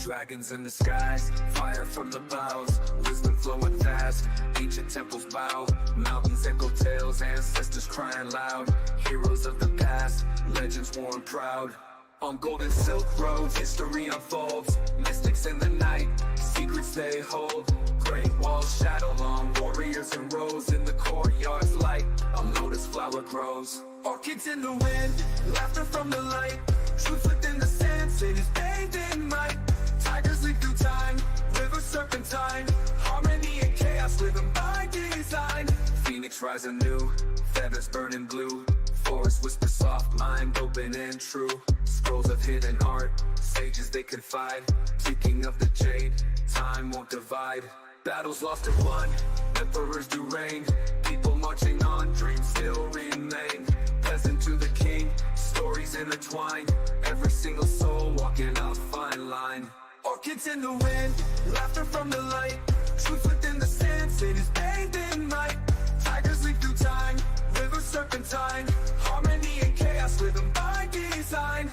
Dragons in the skies, fire from the boughs, wisdom flowing fast, ancient temples bow, mountains echo tales, ancestors crying loud, heroes of the past, legends worn proud. On golden silk roads, history unfolds, mystics in the night, secrets they hold. Great walls shadow long, warriors in rows, in the courtyard's light, a lotus flower grows. Orchids in the wind, laughter from the light, truth within the sand, cities bathed in might. Tigers leap through time, rivers serpentine, harmony and chaos living by design. Phoenix rise anew, feathers burning blue, forest whisper soft, mind open and true. Scrolls of hidden art, sages they confide, speaking of the jade, time won't divide. Battles lost and won, emperors do reign, people marching on, dreams still remain. Peasant to the king, stories intertwined, every single soul walking a fine line. Orchids in the wind, laughter from the light, truth within the sand, cities bathed in might. Tigers leap through time, rivers serpentine, harmony and chaos living by design.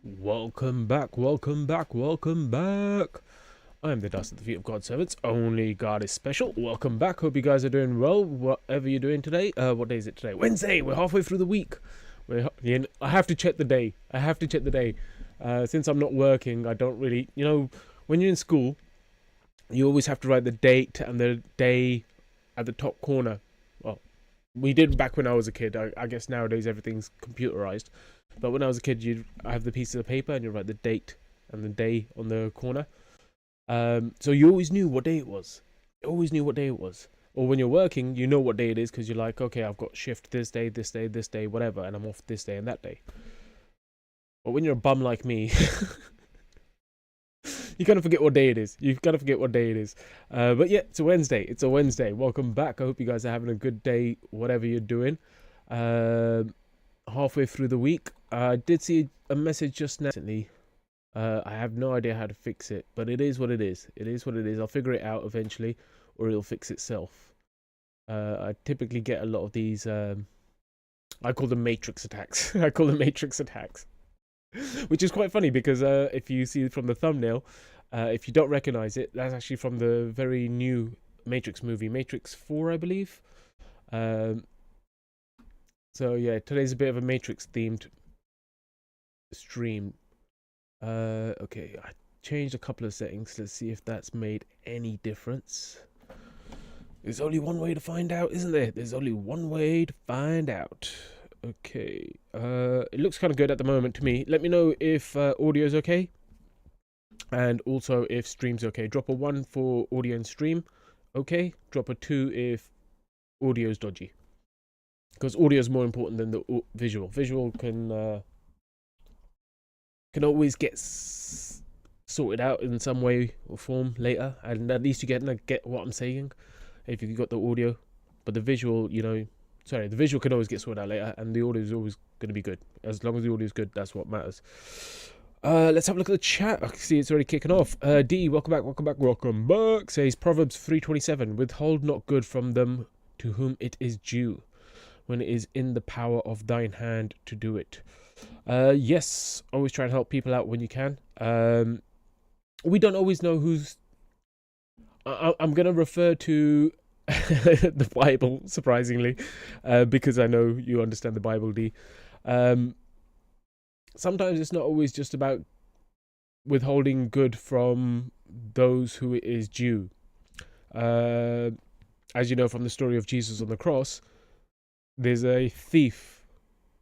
Welcome back, welcome back, welcome back. I am the dust at the feet of God's servants. Only God is special. Welcome back. Hope you guys are doing well, whatever you're doing today. What day is it today? Wednesday. We're halfway through the week. I have to check the day. Since I'm not working, I don't really, when you're in school, you always have to write the date and the day at the top corner. Well, we did back when I was a kid. I guess nowadays everything's computerized. But when I was a kid, I have the pieces of paper and you write the date and the day on the corner. So you always knew what day it was. Or when you're working, you know what day it is because you're like, okay, I've got shift this day, whatever, and I'm off this day and that day. But when you're a bum like me, you kind of forget what day it is. But yeah, it's a Wednesday. Welcome back. I hope you guys are having a good day, whatever you're doing. Halfway through the week. I did see a message just now. I have no idea how to fix it, but it is what it is. I'll figure it out eventually, or it'll fix itself. I typically get a lot of these, I call them matrix attacks. Which is quite funny because if you see from the thumbnail, if you don't recognize it, that's actually from the very new Matrix movie, Matrix 4, I believe. So yeah, today's a bit of a Matrix themed stream. Okay, I changed a couple of settings. Let's see if that's made any difference. There's only one way to find out, isn't there? Okay, it looks kind of good at the moment to me. Let me know if audio's okay, and also if stream's okay. Drop a 1 for audio and stream, okay. Drop a 2 if audio's dodgy, because audio is more important than the visual. Visual can always get sorted out in some way or form later, and at least you get what I'm saying if you got the audio. But the visual, the visual can always get sorted out later, and the audio is always going to be good. As long as the audio is good, that's what matters. Let's have a look at the chat. I can see it's already kicking off. D, welcome back. Says Proverbs 3:27, withhold not good from them to whom it is due, when it is in the power of thine hand to do it. Yes, always try and help people out when you can. We don't always know who's... I'm going to refer to the Bible, surprisingly, because I know you understand the Bible, D. Sometimes it's not always just about withholding good from those who it is due. As you know from the story of Jesus on the cross, there's a thief,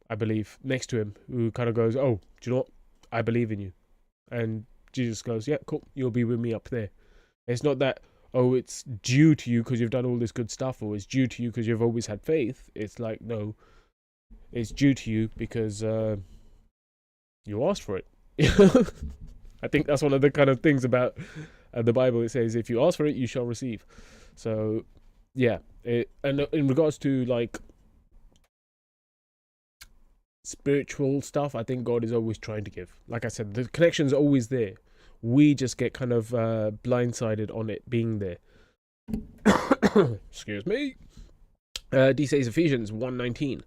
I believe, next to him who kind of goes, oh, do you know what? I believe in you. And Jesus goes, yeah, cool, you'll be with me up there. It's not that, oh, it's due to you because you've done all this good stuff, or it's due to you because you've always had faith. It's like, no, it's due to you because you asked for it. I think that's one of the kind of things about the Bible. It says, if you ask for it, you shall receive. So, yeah. And in regards to, like, spiritual stuff, I think God is always trying to give. Like I said, the connection's always there. We just get kind of blindsided on it being there. Excuse me. D says Ephesians 1:19.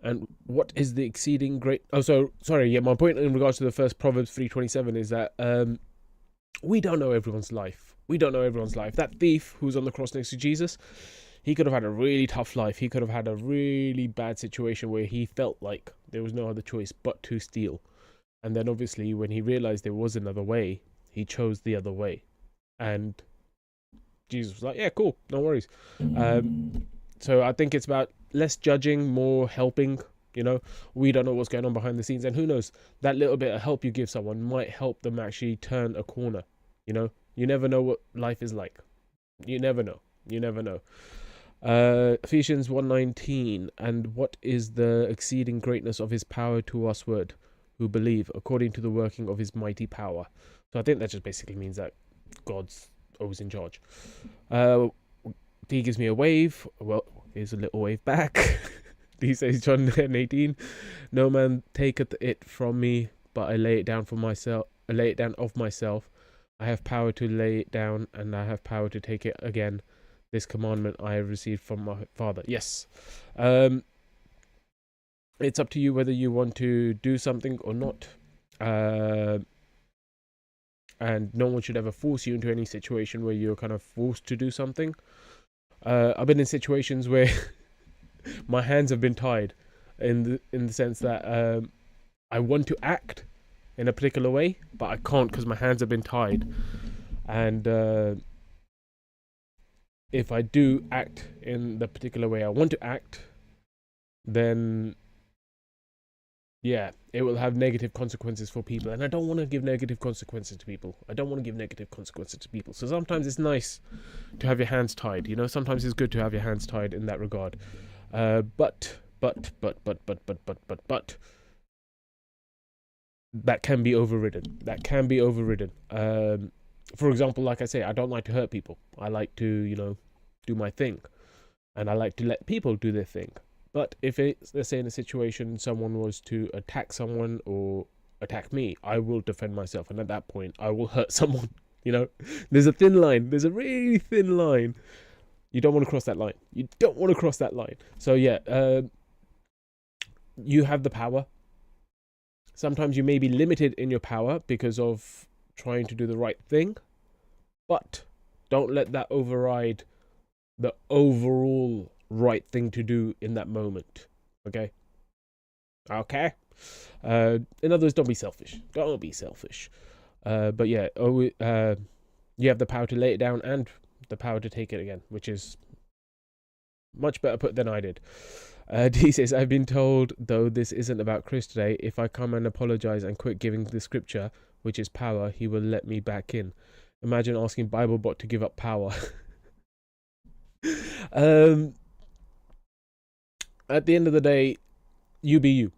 And what is the exceeding great... Oh, so, sorry, yeah, my point in regards to the first Proverbs 3:27 is that we don't know everyone's life. We don't know everyone's life. That thief who's on the cross next to Jesus, he could have had a really tough life. He could have had a really bad situation where he felt like there was no other choice but to steal. And then obviously when he realized there was another way, he chose the other way. And Jesus was like, yeah, cool, no worries. So I think it's about less judging, more helping. You know, we don't know what's going on behind the scenes, and who knows, that little bit of help you give someone might help them actually turn a corner. You know, you never know what life is like. You never know. You never know. Ephesians 1:19, and what is the exceeding greatness of his power to usward who believe, according to the working of his mighty power. So I think that just basically means that God's always in charge. He gives me a wave. Well, here's a little wave back. He says, John 10:18, no man taketh it from me, but I lay it down for myself. I lay it down of myself. I have power to lay it down, and I have power to take it again. This commandment I have received from my Father. Yes. It's up to you whether you want to do something or not. And no one should ever force you into any situation where you're kind of forced to do something. I've been in situations where my hands have been tied in the sense that I want to act in a particular way, but I can't because my hands have been tied. And if I do act in the particular way I want to act, then yeah, it will have negative consequences for people, and I don't want to give negative consequences to people. So sometimes it's nice to have your hands tied. You know, sometimes it's good to have your hands tied in that regard. But that can be overridden. For example, like I say, I don't like to hurt people. I like to, you know, do my thing, and I like to let people do their thing. But if it's, let's say, in a situation someone was to attack someone or attack me, I will defend myself, and at that point I will hurt someone. You know, there's a thin line. There's a really thin line. You don't want to cross that line. So yeah, you have the power. Sometimes you may be limited in your power because of trying to do the right thing, but don't let that override the overall right thing to do in that moment. Okay. In other words, don't be selfish. But yeah, you have the power to lay it down and the power to take it again, which is much better put than I did. D says, I've been told, though this isn't about Chris today, if I come and apologize and quit giving the scripture, which is power, he will let me back in. Imagine asking BibleBot to give up power. At the end of the day, you be you.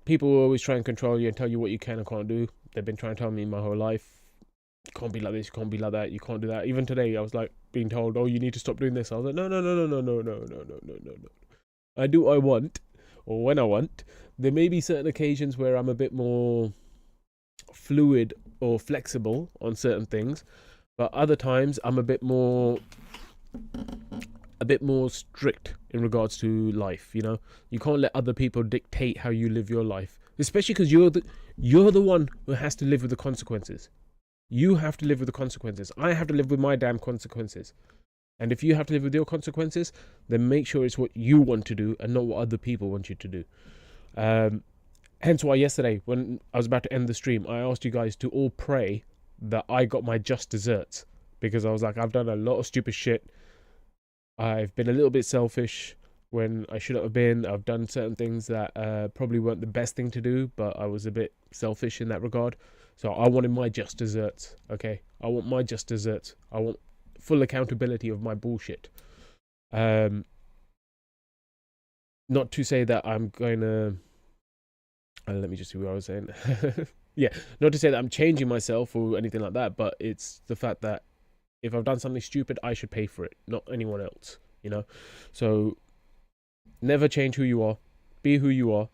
People will always try and control you and tell you what you can and can't do. They've been trying to tell me my whole life, you can't be like this, you can't be like that, you can't do that. Even today, I was like being told, oh, you need to stop doing this. I was like, no. I do what I want, or when I want. There may be certain occasions where I'm a bit more fluid or flexible on certain things, but other times I'm a bit more strict in regards to life. You know, you can't let other people dictate how you live your life, especially because you're the one who has to live with the consequences. You have to live with the consequences. I have to live with my damn consequences. And if you have to live with your consequences, then make sure it's what you want to do and not what other people want you to do. Hence why yesterday, when I was about to end the stream, I asked you guys to all pray that I got my just desserts, because I was like, I've done a lot of stupid shit. I've been a little bit selfish when I shouldn't have been. I've done certain things that probably weren't the best thing to do, but I was a bit selfish in that regard. So I wanted my just desserts, okay? I want my just desserts. I want full accountability of my bullshit. Not to say that I'm going to... let me just see what I was saying. Yeah, not to say that I'm changing myself or anything like that, but it's the fact that if I've done something stupid, I should pay for it, not anyone else, you know? So never change who you are. Be who you are.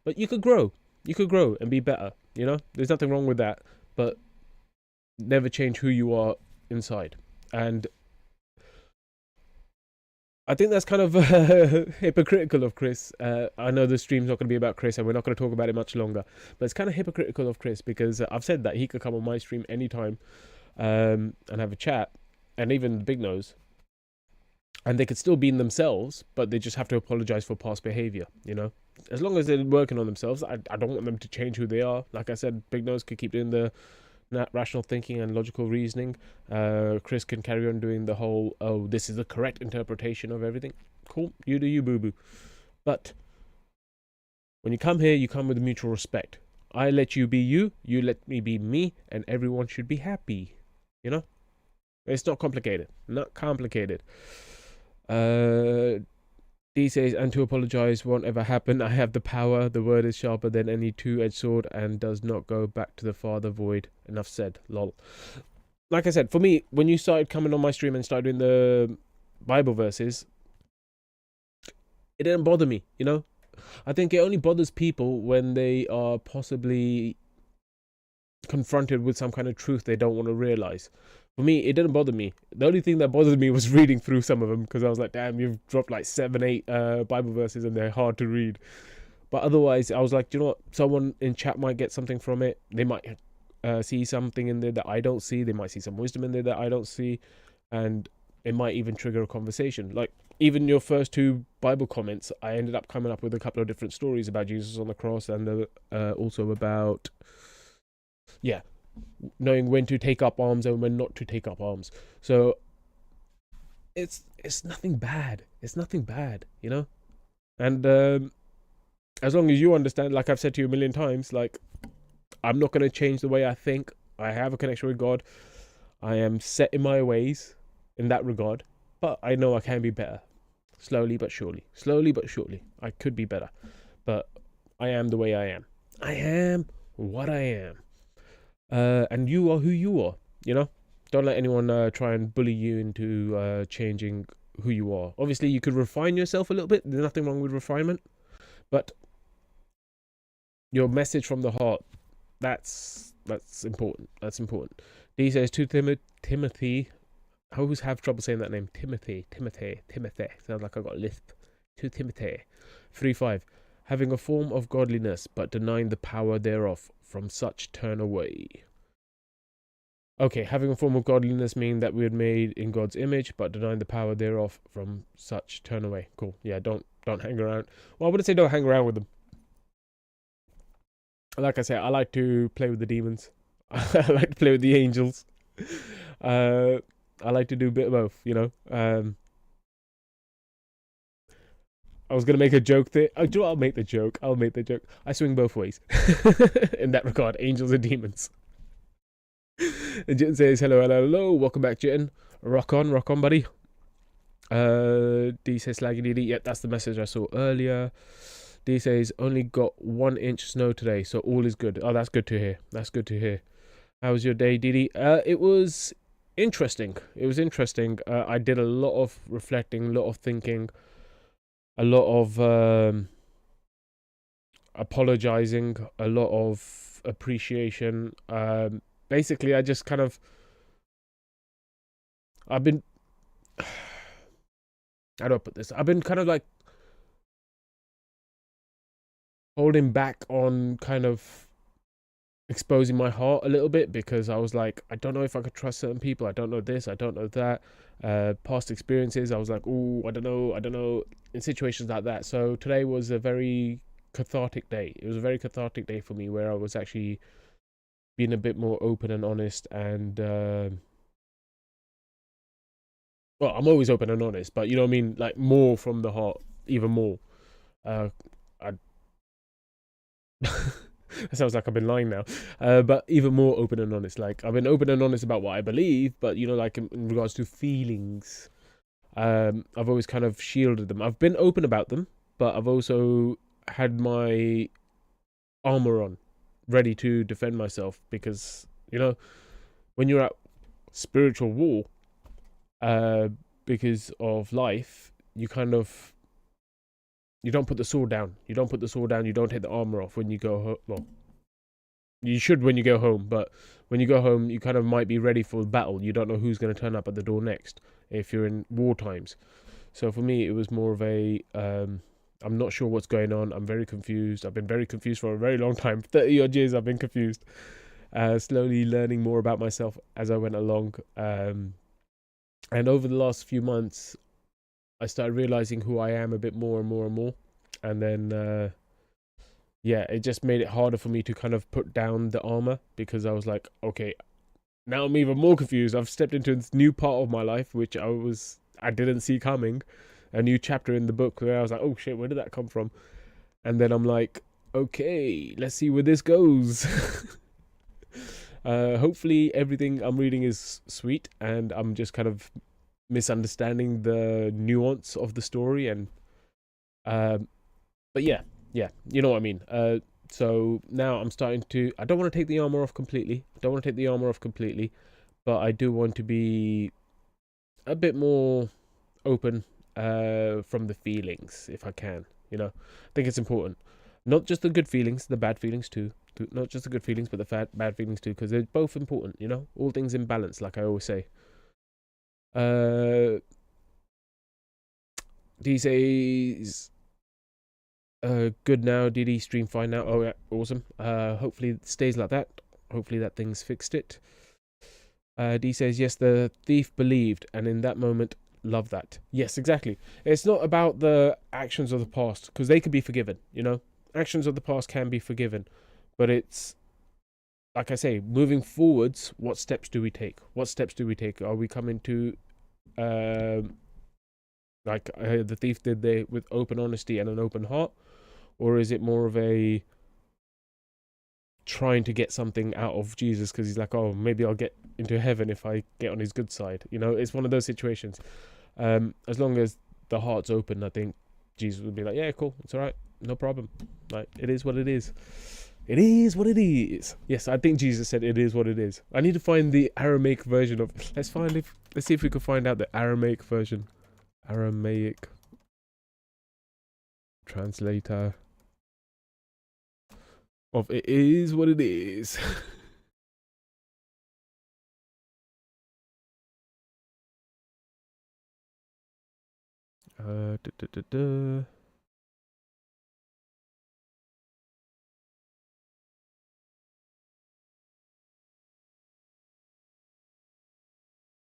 But you could grow. You could grow and be better. You know, there's nothing wrong with that, but never change who you are inside. And I think that's kind of hypocritical of Chris. I know the stream's not going to be about Chris, and we're not going to talk about it much longer. But it's kind of hypocritical of Chris because I've said that he could come on my stream anytime and have a chat, and even the Big Nose, and they could still be in themselves, but they just have to apologize for past behavior. You know, as long as they're working on themselves, I don't want them to change who they are. Like I said, Big Nose could keep doing the rational thinking and logical reasoning. Chris can carry on doing the whole, oh, this is the correct interpretation of everything. Cool, you do you, boo-boo. But when you come here, you come with mutual respect. I let you be you, you let me be me, and everyone should be happy. You know? It's not complicated. Not complicated. D says, and to apologize won't ever happen. I have the power. The word is sharper than any two-edged sword and does not go back to the father void. Enough said. Lol. Like I said, for me, when you started coming on my stream and started doing the Bible verses, it didn't bother me, you know? I think it only bothers people when they are possibly confronted with some kind of truth they don't want to realize. For me, it didn't bother me. The only thing that bothered me was reading through some of them, because I was like, damn, you've dropped like 7, 8 Bible verses and they're hard to read. But otherwise, I was like, you know what? Someone in chat might get something from it. They might see something in there that I don't see. They might see some wisdom in there that I don't see. And it might even trigger a conversation. Like, even your first 2 Bible comments, I ended up coming up with a couple of different stories about Jesus on the cross, and also about, yeah, knowing when to take up arms and when not to take up arms. So it's nothing bad. It's nothing bad, you know? And as long as you understand, like I've said to you a million times, like, I'm not going to change the way I think. I have a connection with God. I am set in my ways in that regard, but I know I can be better. Slowly but surely. Slowly but surely. I could be better, but I am the way I am. I am what I am. And you are who you are, you know? Don't let anyone try and bully you into changing who you are. Obviously, you could refine yourself a little bit. There's nothing wrong with refinement. But your message from the heart, that's important. That's important. D says to Timothy. I always have trouble saying that name. Timothy. Sounds like I got a lisp. To Timothy. 3:5. Having a form of godliness, but denying the power thereof. From such turn away. Okay, having a form of godliness mean that we are made in God's image, but denying the power thereof. From such turn away. Cool. Yeah, don't hang around. Well, I wouldn't say don't hang around with them. Like I said, I like to play with the demons. I like to play with the angels. I like to do a bit of both, you know. I was going to make a joke there. Oh, do you know what? I'll make the joke. I swing both ways. In that regard, angels and demons. And Jitten says, hello. Welcome back, Jitten. Rock on, buddy. D says, slaggy DD. Yep, that's the message I saw earlier. D says, only got 1 inch snow today, so all is good. Oh, that's good to hear. That's good to hear. How was your day, DD? It was interesting. I did a lot of reflecting, a lot of thinking, a lot of apologizing, a lot of appreciation. Basically, I just kind of, I've been, how do I put this? I've been kind of like holding back on kind of exposing my heart a little bit, because I was like, I don't know if I could trust certain people. I don't know this, I don't know that. Past experiences, I was like, oh, I don't know, in situations like that. So today was a very cathartic day. It was a very cathartic day for me, where I was actually being a bit more open and honest, and well, I'm always open and honest, but you know what I mean, like more from the heart, even more. It sounds like I've been lying now, but even more open and honest. Like, I've been open and honest about what I believe, but you know, like in regards to feelings, I've always kind of shielded them. I've been open about them, but I've also had my armor on, ready to defend myself, because you know, when you're at spiritual war, because of life, you kind of, you don't put the sword down. You don't take the armor off when you go. Well, You should when you go home, but when you go home, you kind of might be ready for battle. You don't know who's going to turn up at the door next if you're in war times. So for me, it was more of a I'm not sure what's going on. I'm very confused. I've been very confused for a very long time. 30 odd years I've been confused. Slowly learning more about myself as I went along. And over the last few months, I started realizing who I am a bit more and more and more. And then yeah, it just made it harder for me to kind of put down the armor, because I was like, okay, now I'm even more confused. I've stepped into this new part of my life, which I didn't see coming. A new chapter in the book where I was like, oh shit, where did that come from? And then I'm like, okay, let's see where this goes. Hopefully everything I'm reading is sweet and I'm just kind of misunderstanding the nuance of the story. And but yeah, you know what I mean. So now I'm starting to, I don't want to take the armor off completely. But I do want to be a bit more open from the feelings, if I can. I think it's important. Not just the good feelings, the bad feelings too. Not just the good feelings, but the bad feelings too, because they're both important. All things in balance, like I always say. D says, good now. DD stream fine now. Oh yeah, awesome. Hopefully it stays like that. Hopefully that thing's fixed it. D says, yes, the thief believed, and in that moment, love that. Yes, exactly. It's not about the actions of the past, because they can be forgiven. Actions of the past can be forgiven, but it's, like I say, moving forwards, what steps do we take? Are we coming to like the thief did there, with open honesty and an open heart? Or is it more of a trying to get something out of Jesus because he's like, oh, maybe I'll get into heaven if I get on his good side? It's one of those situations. As long as the heart's open, I think Jesus would be like, yeah, cool, it's all right, no problem. Like, it is what it is. It is what it is. Yes, I think Jesus said it is what it is. I need to find the Aramaic version of. Let's see if we can find out the Aramaic version. Aramaic translator of it is what it is. Da, da, da, da.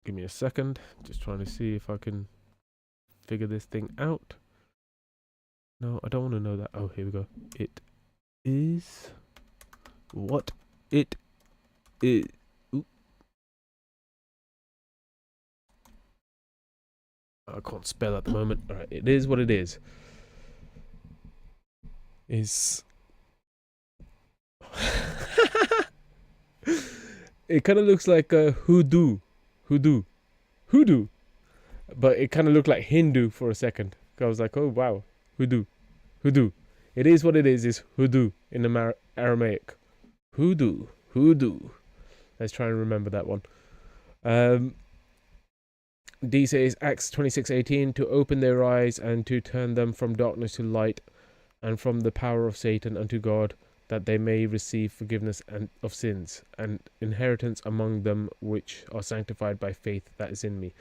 Give me a second. Just trying to see if I can figure this thing out. No, I don't want to know that. Oh, here we go. It is what it is. Oop. I can't spell at the moment. All right, it is what it is. It kind of looks like a hoodoo, but it kind of looked like Hindu for a second. I was like, oh wow, hoodoo. It is what it is hoodoo in Aramaic. Hoodoo. Let's try and remember that one. D says Acts 26:18, to open their eyes and to turn them from darkness to light, and from the power of Satan unto God, that they may receive forgiveness of sins, and inheritance among them which are sanctified by faith that is in me.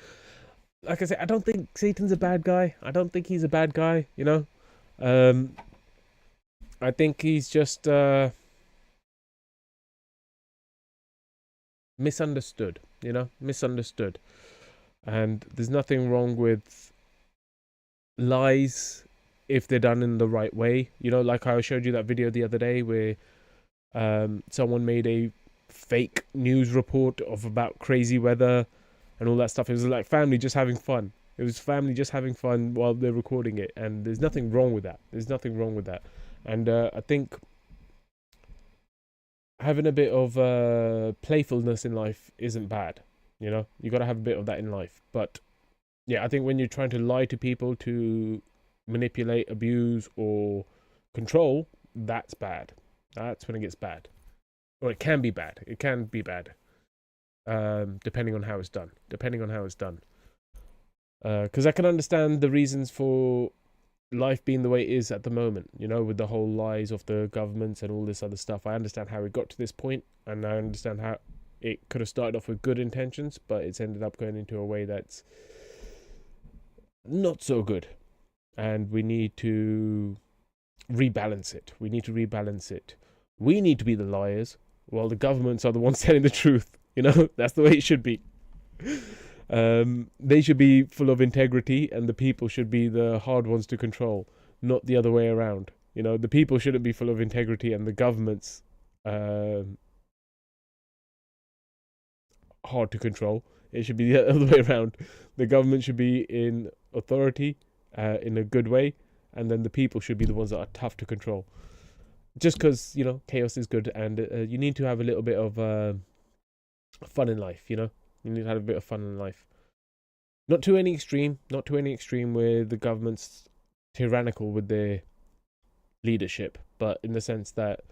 Like I said, I don't think Satan's a bad guy. I don't think he's a bad guy, I think he's just misunderstood, misunderstood. And there's nothing wrong with lies if they're done in the right way. Like I showed you that video the other day where someone made a fake news report about crazy weather and all that stuff. It was like family just having fun. It was family just having fun while they're recording it, and there's nothing wrong with that. And I think having a bit of playfulness in life isn't bad. You got to have a bit of that in life. But yeah, I think when you're trying to lie to people to manipulate, abuse, or control, that's bad. That's when it gets bad. Or it can be bad. Depending on how it's done. Because I can understand the reasons for life being the way it is at the moment, you know, with the whole lies of the governments and all this other stuff. I understand how it got to this point, and I understand how it could have started off with good intentions, but it's ended up going into a way that's not so good. And we need to rebalance it. We need to rebalance it. We need to be the liars, while the governments are the ones telling the truth. You know, that's the way it should be. They should be full of integrity, and the people should be the hard ones to control, not the other way around. You know, the people shouldn't be full of integrity, and the governments hard to control. It should be the other way around. The government should be in authority, in a good way, and then the people should be the ones that are tough to control. Just because, you know, chaos is good, and you need to have a little bit of fun in life, you know? You need to have a bit of fun in life. Not to any extreme, where the government's tyrannical with their leadership, but in the sense that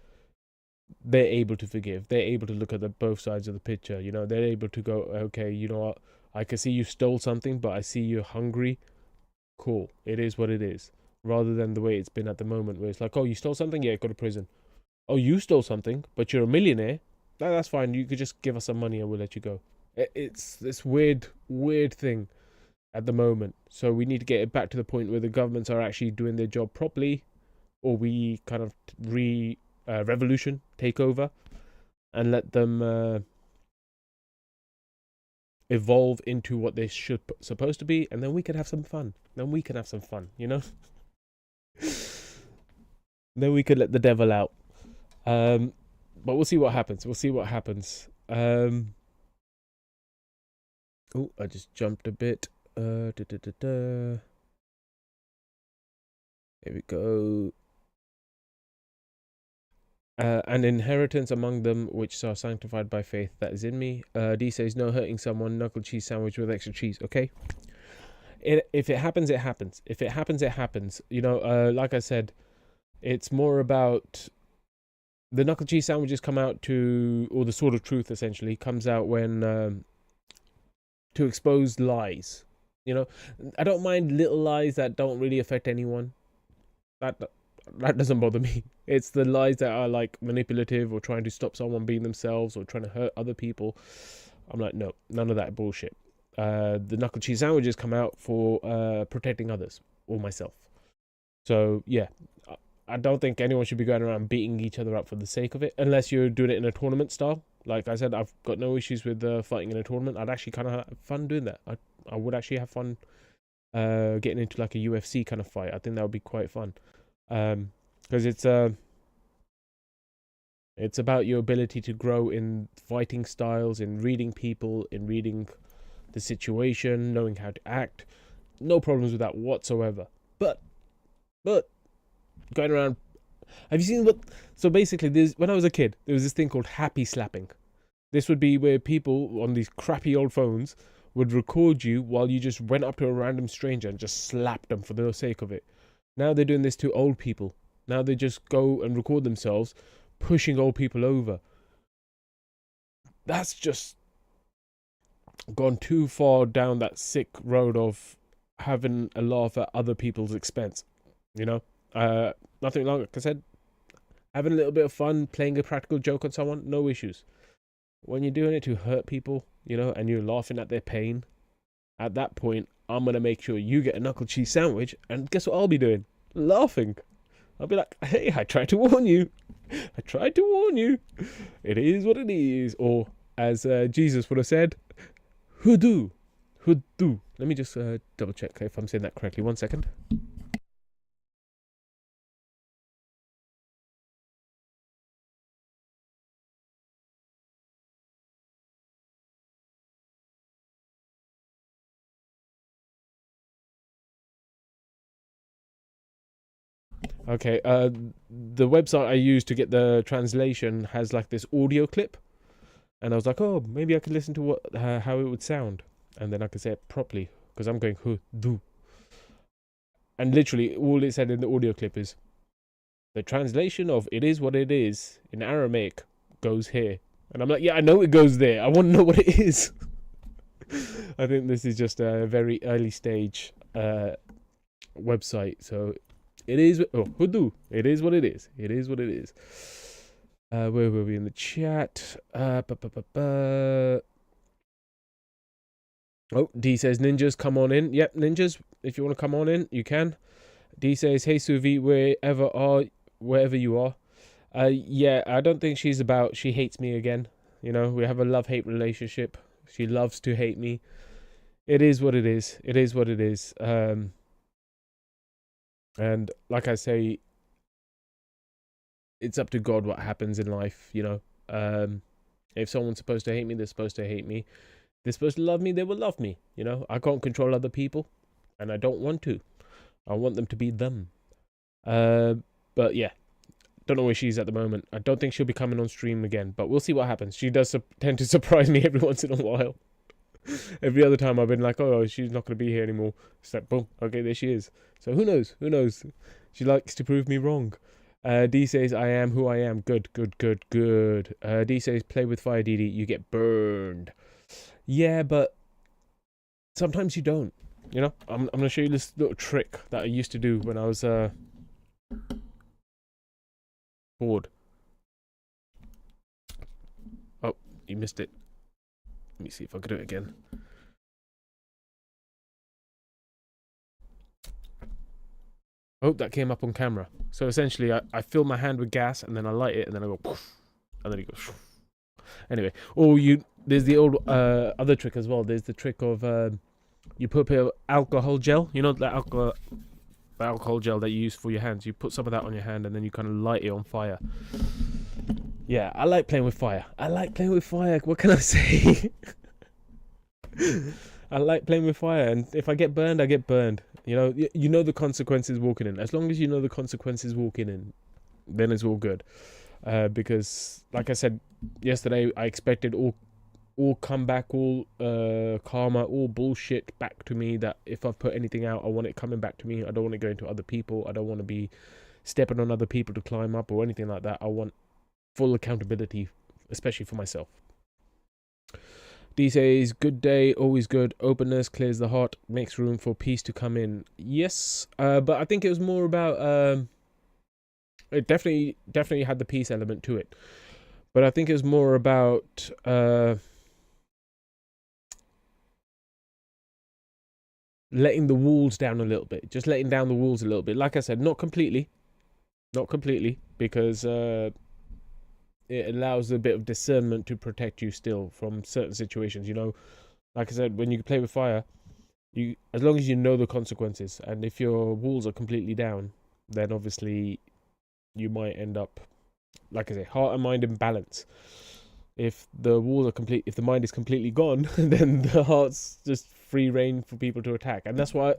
they're able to forgive. They're able to look at the both sides of the picture, you know? They're able to go, okay, you know what? I can see you stole something, but I see you're hungry. Cool. It is what it is. Rather than the way it's been at the moment, where it's like, oh, you stole something? Yeah, go to prison. Oh, you stole something, but you're a millionaire? No, that's fine. You could just give us some money and we'll let you go. It's this weird thing at the moment. So we need to get it back to the point where the governments are actually doing their job properly, or we kind of revolution, take over, and let them evolve into what they should supposed to be, and then we can have some fun. You know? Then we could let the devil out. But we'll see what happens. Oh, I just jumped a bit. Here we go. An inheritance among them which are sanctified by faith that is in me. D says no hurting someone, knuckle cheese sandwich with extra cheese. Okay. If it happens, it happens. If it happens, it happens. You know, like I said, it's more about the knuckle cheese sandwiches come out to, or the sword of truth essentially comes out when to expose lies. You know, I don't mind little lies that don't really affect anyone. That doesn't bother me. It's the lies that are like manipulative or trying to stop someone being themselves or trying to hurt other people. I'm like, no, none of that bullshit. The knuckle cheese sandwiches come out for protecting others or myself. So yeah, I don't think anyone should be going around beating each other up for the sake of it, unless you're doing it in a tournament style. Like I said, I've got no issues with fighting in a tournament. I'd actually kind of have fun doing that. I would actually have fun getting into like a UFC kind of fight. I think that would be quite fun. Because it's about your ability to grow in fighting styles, in reading people, in reading the situation, knowing how to act. No problems with that whatsoever. But going around, have you seen what? So basically, when I was a kid, there was this thing called happy slapping. This would be where people on these crappy old phones would record you while you just went up to a random stranger and just slapped them for the sake of it. Now they're doing this to old people. Now they just go and record themselves pushing old people over. That's just gone too far down that sick road of having a laugh at other people's expense. You know? Nothing wrong, like I said, having a little bit of fun, playing a practical joke on someone, no issues. When you're doing it to hurt people, you know, and you're laughing at their pain, at that point, I'm going to make sure you get a knuckle cheese sandwich, and guess what I'll be doing? Laughing. I'll be like, hey, I tried to warn you. It is what it is. Or, as Jesus would have said, Hudu. Let me just double check if I'm saying that correctly. 1 second. Okay, the website I used to get the translation has like this audio clip, and I was like, oh, maybe I could listen to how it would sound, and then I could say it properly, because I'm going do. And literally, all it said in the audio clip is, the translation of "it is what it is" in Aramaic goes here, and I'm like, yeah, I know it goes there. I want to know what it is. I think this is just a very early stage website. So it is. Oh, hoodoo. It is what it is. It is what it is. Where were we in the chat? Oh, D says ninjas, come on in. Yep, ninjas. If you want to come on in, you can. D says, hey Suvi, wherever you are. Yeah, I don't think she's about. She hates me again. You know, we have a love-hate relationship. She loves to hate me. It is what it is. It is what it is. And like I say, it's up to God what happens in life, you know. If someone's supposed to hate me, they're supposed to hate me. If they're supposed to love me, they will love me, you know. I can't control other people, and I don't want to. I want them to be them. But yeah, don't know where she's at the moment. I don't think she'll be coming on stream again, but we'll see what happens. She does tend to surprise me every once in a while. Every other time I've been like, oh, she's not going to be here anymore. It's like, boom, okay, there she is. So who knows? Who knows? She likes to prove me wrong. D says, I am who I am. Good, good, good, good. D says, play with fire, DD. You get burned. Yeah, but sometimes you don't. You know, I'm going to show you this little trick that I used to do when I was bored. Oh, you missed it. Let me see if I can do it again. Oh, that came up on camera. So essentially, I fill my hand with gas, and then I light it, and then I go poof, and then it goes. Anyway, there's the old other trick as well. There's the trick of you put a bit of alcohol gel. You know the alcohol gel that you use for your hands. You put some of that on your hand, and then you kind of light it on fire. Yeah, I like playing with fire. I like playing with fire. What can I say? I like playing with fire, and if I get burned, I get burned. You know, you know the consequences walking in. As long as you know the consequences walking in, then it's all good. Because, like I said yesterday, I expected all comeback, all karma, all bullshit back to me. That if I've put anything out, I want it coming back to me. I don't want it going to other people. I don't want to be stepping on other people to climb up or anything like that. I want full accountability, especially for myself. D says, good day, always good. Openness clears the heart, makes room for peace to come in. Yes, but I think it was more about... it definitely had the peace element to it. But I think it was more about... letting the walls down a little bit. Just letting down the walls a little bit. Like I said, not completely. Not completely, because... it allows a bit of discernment to protect you still from certain situations. You know, like I said, when you play with fire, as long as you know the consequences, and if your walls are completely down, then obviously you might end up, like I say, heart and mind in balance. If the walls are if the mind is completely gone, then the heart's just free reign for people to attack. And that's the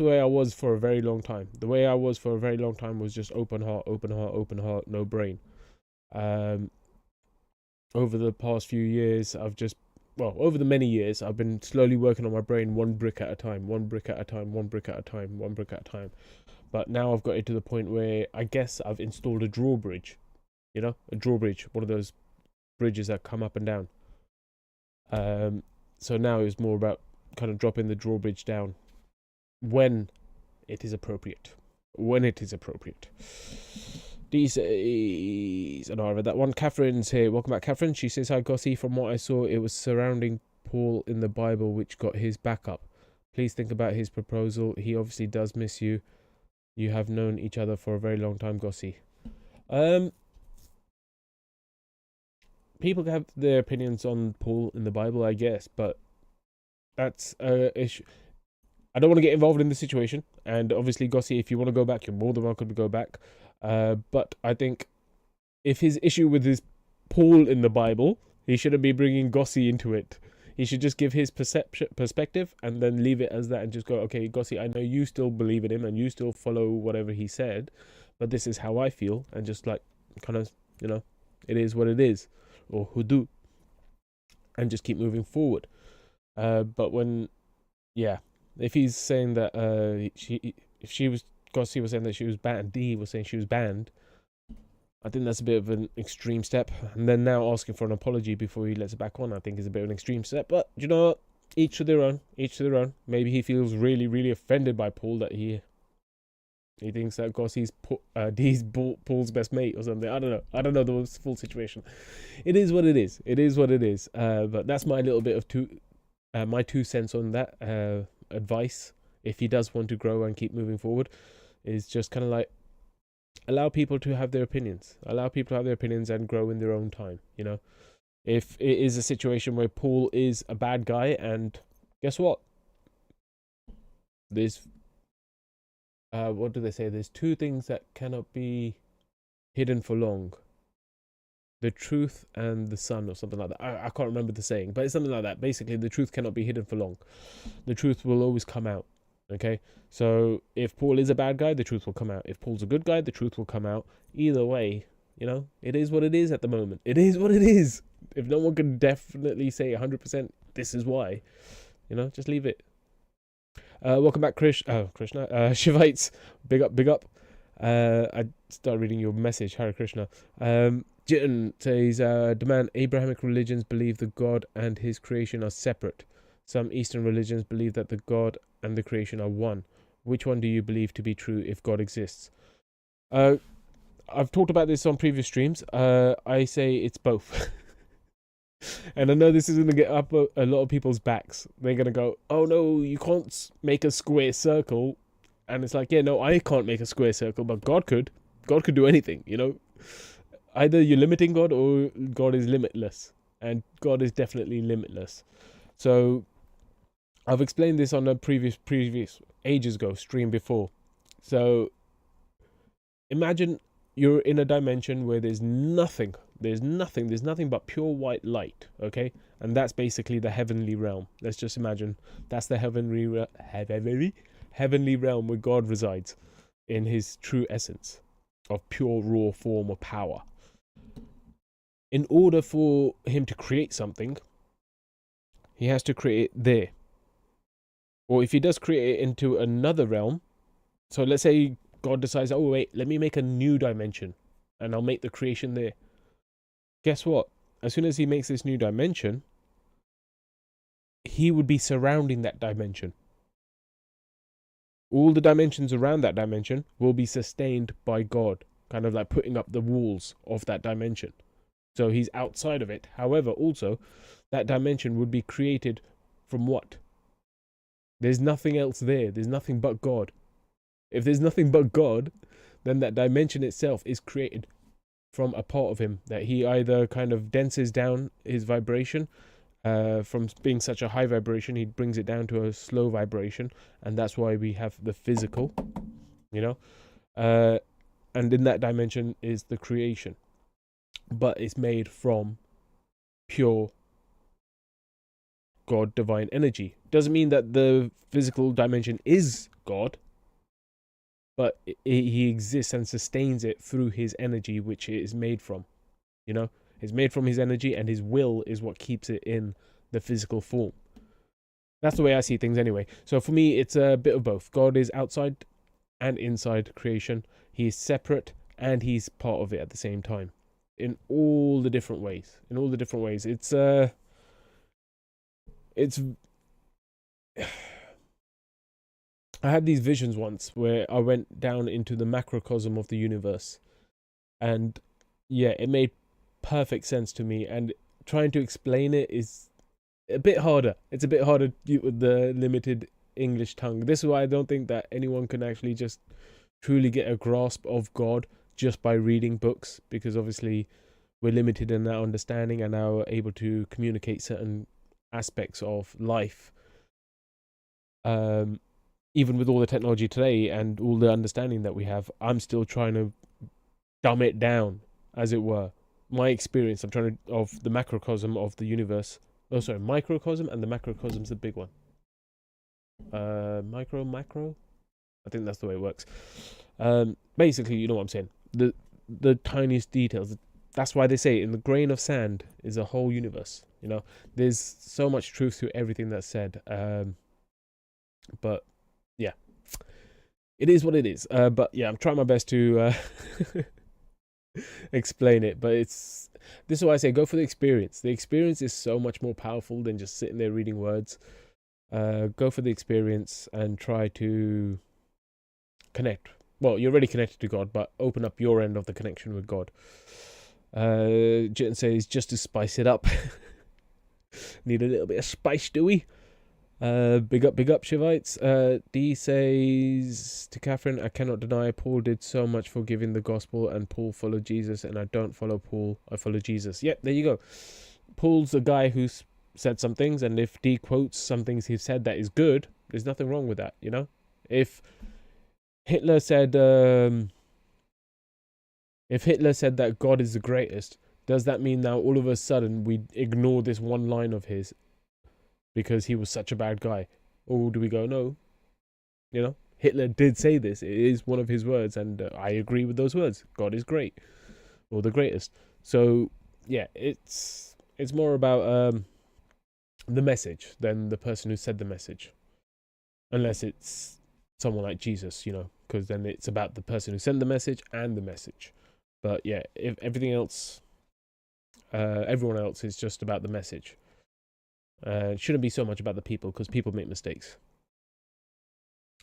way I was for a very long time. The way I was for a very long time was just open heart, no brain. Over the past few years, over the many years, I've been slowly working on my brain one brick at a time. But now I've got it to the point where I guess I've installed a drawbridge. You know, a drawbridge, one of those bridges that come up and down. So now it's more about kind of dropping the drawbridge down when it is appropriate. D says, I know I read that one. Catherine's here. Welcome back, Catherine. She says, hi, Gossie. From what I saw, it was surrounding Paul in the Bible which got his back up. Please think about his proposal. He obviously does miss you. You have known each other for a very long time, Gossie. People have their opinions on Paul in the Bible, I guess, but that's issue. I don't want to get involved in the situation. And obviously, Gossie, if you want to go back, you're more than welcome to go back. But I think if his issue with his Paul in the Bible, he shouldn't be bringing Gossie into it. He should just give his perspective and then leave it as that and just go, okay, Gossie, I know you still believe in him and you still follow whatever he said, but this is how I feel. And just like kind of, you know, it is what it is, or hoodoo, and just keep moving forward. But when, yeah, if he's saying that Gossie was saying that she was banned, D was saying she was banned, I think that's a bit of an extreme step. And then now asking for an apology before he lets it back on, I think is a bit of an extreme step. But, you know what? each to their own. Each to their own. Maybe he feels really, really offended by Paul that he thinks that because he's Paul's best mate or something. I don't know. I don't know the full situation. It is what it is. It is what it is. But that's my little bit of my 2 cents on that advice. If he does want to grow and keep moving forward, is just kind of like allow people to have their opinions. Allow people to have their opinions and grow in their own time. You know, if it is a situation where Paul is a bad guy, and guess what? There's what do they say? There's 2 things that cannot be hidden for long: the truth and the sun, or something like that. I can't remember the saying, but it's something like that. Basically, the truth cannot be hidden for long. The truth will always come out. Okay, so if Paul is a bad guy, the truth will come out. If Paul's a good guy, the truth will come out. Either way, you know, it is what it is at the moment. It is what it is. If no one can definitely say 100% this is why, you know, just leave it. Welcome back, Krishna. Shivites, big up, big up. I started reading your message, Hare Krishna. Jitten says, demand Abrahamic religions believe the God and his creation are separate. Some Eastern religions believe that the God and the creation are one. Which one do you believe to be true if God exists? I've talked about this on previous streams. I say it's both. And I know this is going to get up a lot of people's backs. They're going to go, oh no, you can't make a square circle. And it's like, yeah, no, I can't make a square circle, but God could. God could do anything, you know. Either you're limiting God or God is limitless. And God is definitely limitless. So I've explained this on a previous ages ago stream before. So imagine you're in a dimension where there's nothing but pure white light, okay? And that's basically the heavenly realm. Let's just imagine that's the heavenly realm where God resides in his true essence of pure raw form or power. In order for him to create something, he has to create it there. Or if he does create it into another realm, so let's say God decides, oh wait, let me make a new dimension and I'll make the creation there. Guess what? As soon as he makes this new dimension, he would be surrounding that dimension. All the dimensions around that dimension will be sustained by God, kind of like putting up the walls of that dimension. So he's outside of it. However, also, that dimension would be created from what? There's nothing else there. There's nothing but God. If there's nothing but God, then that dimension itself is created from a part of him that he either kind of denses down his vibration from being such a high vibration, he brings it down to a slow vibration, and that's why we have the physical, you know, and in that dimension is the creation, but it's made from pure God, divine energy. Doesn't mean that the physical dimension is God, but he exists and sustains it through his energy, which it is made from. You know, it's made from his energy, and his will is what keeps it in the physical form. That's the way I see things anyway. So for me, it's a bit of both. God is outside and inside creation. He is separate and he's part of it at the same time. In all the different ways. In all the different ways. It's I had these visions once where I went down into the macrocosm of the universe, and yeah, it made perfect sense to me, and trying to explain it is a bit harder. It's a bit harder with the limited English tongue. This is why I don't think that anyone can actually just truly get a grasp of God just by reading books, because obviously we're limited in our understanding and are able to communicate certain aspects of life. Even with all the technology today and all the understanding that we have, I'm still trying to dumb it down, as it were. My experience, I'm trying to, of the macrocosm of the universe. Oh, sorry, microcosm, and the macrocosm's the big one. Macro? I think that's the way it works. Basically, you know what I'm saying. The tiniest details. That's why they say in the grain of sand is a whole universe. You know, there's so much truth to everything that's said. But yeah, it is what it is. But yeah, I'm trying my best to explain it. But this is why I say go for the experience. The experience is so much more powerful than just sitting there reading words. Go for the experience and try to connect. Well, you're already connected to God, but open up your end of the connection with God. Jitten says, just to spice it up. Need a little bit of spice, do we? Big up, Shivites. D says to Catherine, I cannot deny Paul did so much for giving the gospel, and Paul followed Jesus, and I don't follow Paul, I follow Jesus. Yep, there you go. Paul's a guy who's said some things, and if D quotes some things he's said that is good, there's nothing wrong with that, you know? If Hitler said that God is the greatest, does that mean now all of a sudden we ignore this one line of his because he was such a bad guy? Or do we go, no, you know, Hitler did say this, it is one of his words, and I agree with those words, God is great, or the greatest. So yeah, it's more about the message than the person who said the message, unless it's someone like Jesus, you know, because then it's about the person who sent the message and the message. But yeah, if everything else, everyone else is just about the message. It shouldn't be so much about the people, because people make mistakes.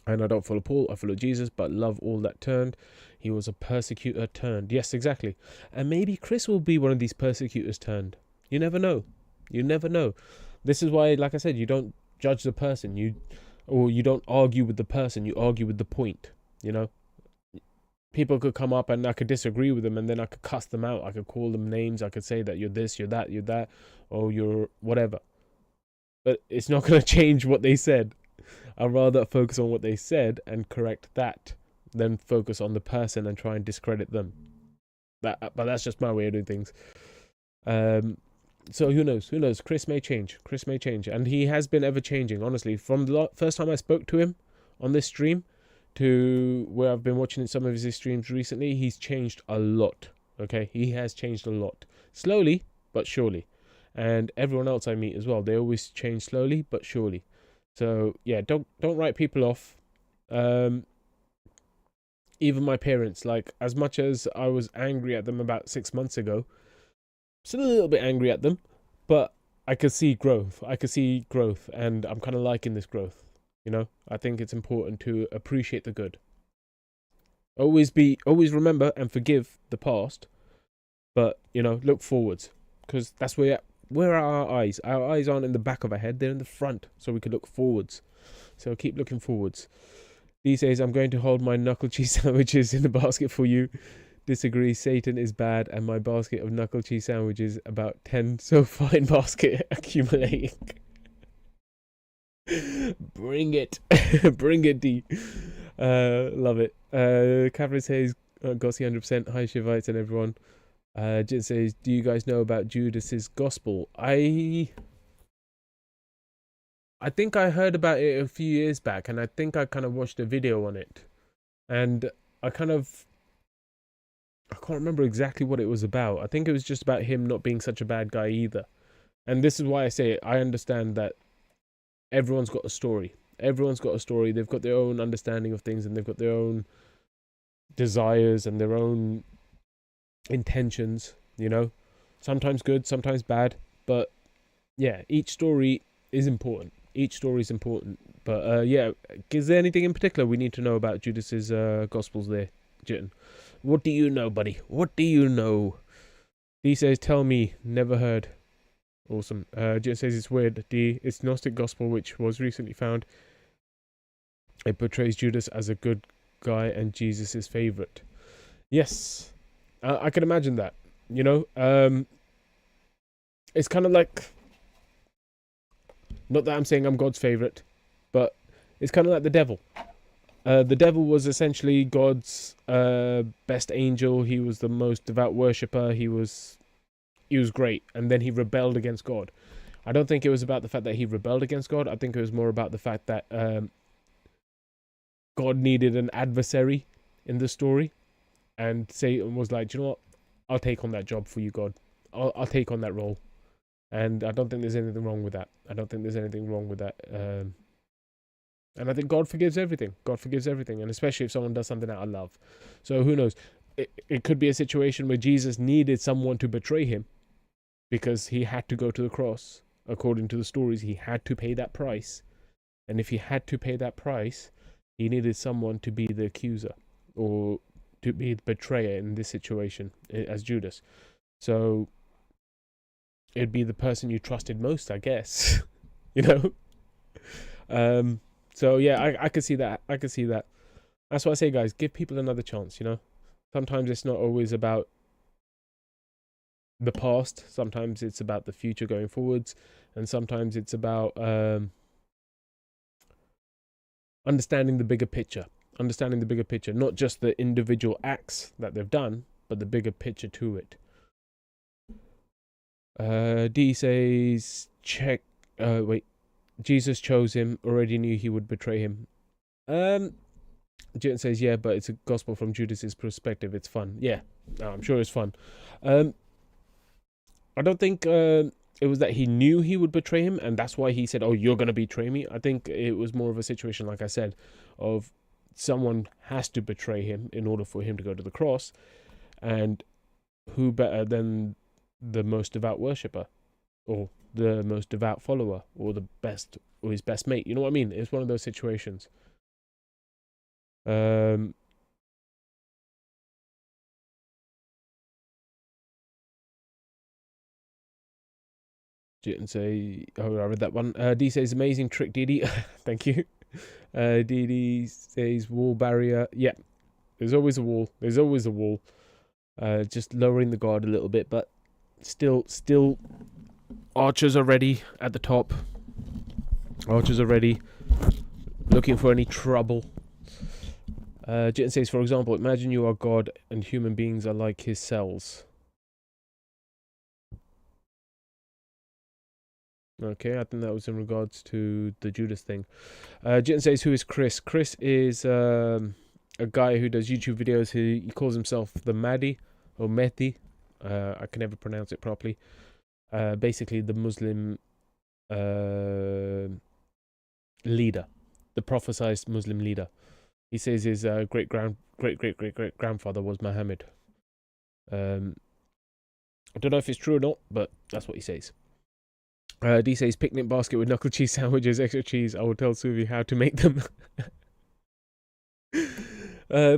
And I don't follow Paul, I follow Jesus, but love all that turned. He was a persecutor turned. Yes, exactly. And maybe Chris will be one of these persecutors turned. You never know. You never know. This is why, like I said, you don't judge the person. You don't argue with the person. You argue with the point, you know? People could come up and I could disagree with them, and then I could cuss them out. I could call them names. I could say that you're this, you're that, or you're whatever. But it's not going to change what they said. I'd rather focus on what they said and correct that than focus on the person and try and discredit them. But that's just my way of doing things. So who knows? Who knows? Chris may change. And he has been ever changing, honestly. From the first time I spoke to him on this stream to where I've been watching some of his streams recently, he's changed a lot. Okay, he has changed a lot, slowly but surely. And everyone else I meet as well, they always change slowly but surely. So yeah, don't write people off. Even my parents, like, as much as I was angry at them about 6 months ago, still a little bit angry at them, but I could see growth. And I'm kind of liking this growth. You know, I think it's important to appreciate the good. Always remember and forgive the past, but, you know, look forwards, because that's where are our eyes? Our eyes aren't in the back of our head, they're in the front, so we can look forwards. So keep looking forwards. These days, I'm going to hold my knuckle cheese sandwiches in the basket for you. Disagree, Satan is bad, and my basket of knuckle cheese sandwiches about 10 so fine basket accumulating. Bring it. Bring it, D. Love it. Catherine says, Gossi 100%. Hi, Shivites and everyone. Jin says, do you guys know about Judas's gospel? I think I heard about it a few years back, and I think I kind of watched a video on it. And I can't remember exactly what it was about. I think it was just about him not being such a bad guy either. And this is why I say it. I understand that everyone's got a story. Everyone's got a story. They've got their own understanding of things, and they've got their own desires and their own intentions, you know. Sometimes good, sometimes bad. But yeah, each story is important. But yeah, is there anything in particular we need to know about Judas's Gospels there, Jitten? What do you know, buddy? What do you know? D says, tell me, never heard. Awesome. Jitten says it's weird. D, it's Gnostic Gospel, which was recently found. It portrays Judas as a good guy and Jesus' favorite. Yes, I can imagine that. You know, it's kind of like, not that I'm saying I'm God's favorite, but it's kind of like the devil. The devil was essentially God's best angel. He was the most devout worshipper. He was great, and then he rebelled against God. I don't think it was about the fact that he rebelled against God. I think it was more about the fact that God needed an adversary in the story, and Satan was like, do you know what? I'll take on that job for you, God. I'll take on that role. And I don't think there's anything wrong with that. And I think God forgives everything. And especially if someone does something out of love. So who knows? It could be a situation where Jesus needed someone to betray him because he had to go to the cross. According to the stories, he had to pay that price. And if he had to pay that price, he needed someone to be the accuser or to be the betrayer in this situation as Judas. So it'd be the person you trusted most, I guess. You know? So yeah, I could see that. I could see that. That's what I say, guys. Give people another chance, you know? Sometimes it's not always about the past. Sometimes it's about the future going forwards. And sometimes it's about understanding the bigger picture. Understanding the bigger picture. Not just the individual acts that they've done, but the bigger picture to it. D says, check... wait. Jesus chose him, already knew he would betray him. Jitten says, yeah, but it's a gospel from Judas's perspective. It's fun. Yeah, I'm sure it's fun. I don't think it was that he knew he would betray him, and that's why he said, oh, you're going to betray me. I think it was more of a situation, like I said, of someone has to betray him in order for him to go to the cross. And who better than the most devout worshipper, or the most devout follower, or the best, or his best mate? You know what I mean? It's one of those situations. Didn't say. Oh, I read that one. D says amazing trick, Didi. Thank you. Didi says wall barrier. Yeah, there's always a wall. There's always a wall. Just lowering the guard a little bit, but still, archers are ready at the top. Archers are ready, looking for any trouble. Jitten says, for example, imagine you are God and human beings are like his cells. Okay, I think that was in regards to the Judas thing. Jitten says, who is Chris? Chris is a guy who does YouTube videos. He calls himself the Mahdi or Mehdi. I can never pronounce it properly. Basically, the Muslim leader, the prophesized Muslim leader. He says his great grandfather was Muhammad. I don't know if it's true or not, but that's what he says. D says picnic basket with knuckle cheese sandwiches, extra cheese. I will tell Suvi how to make them.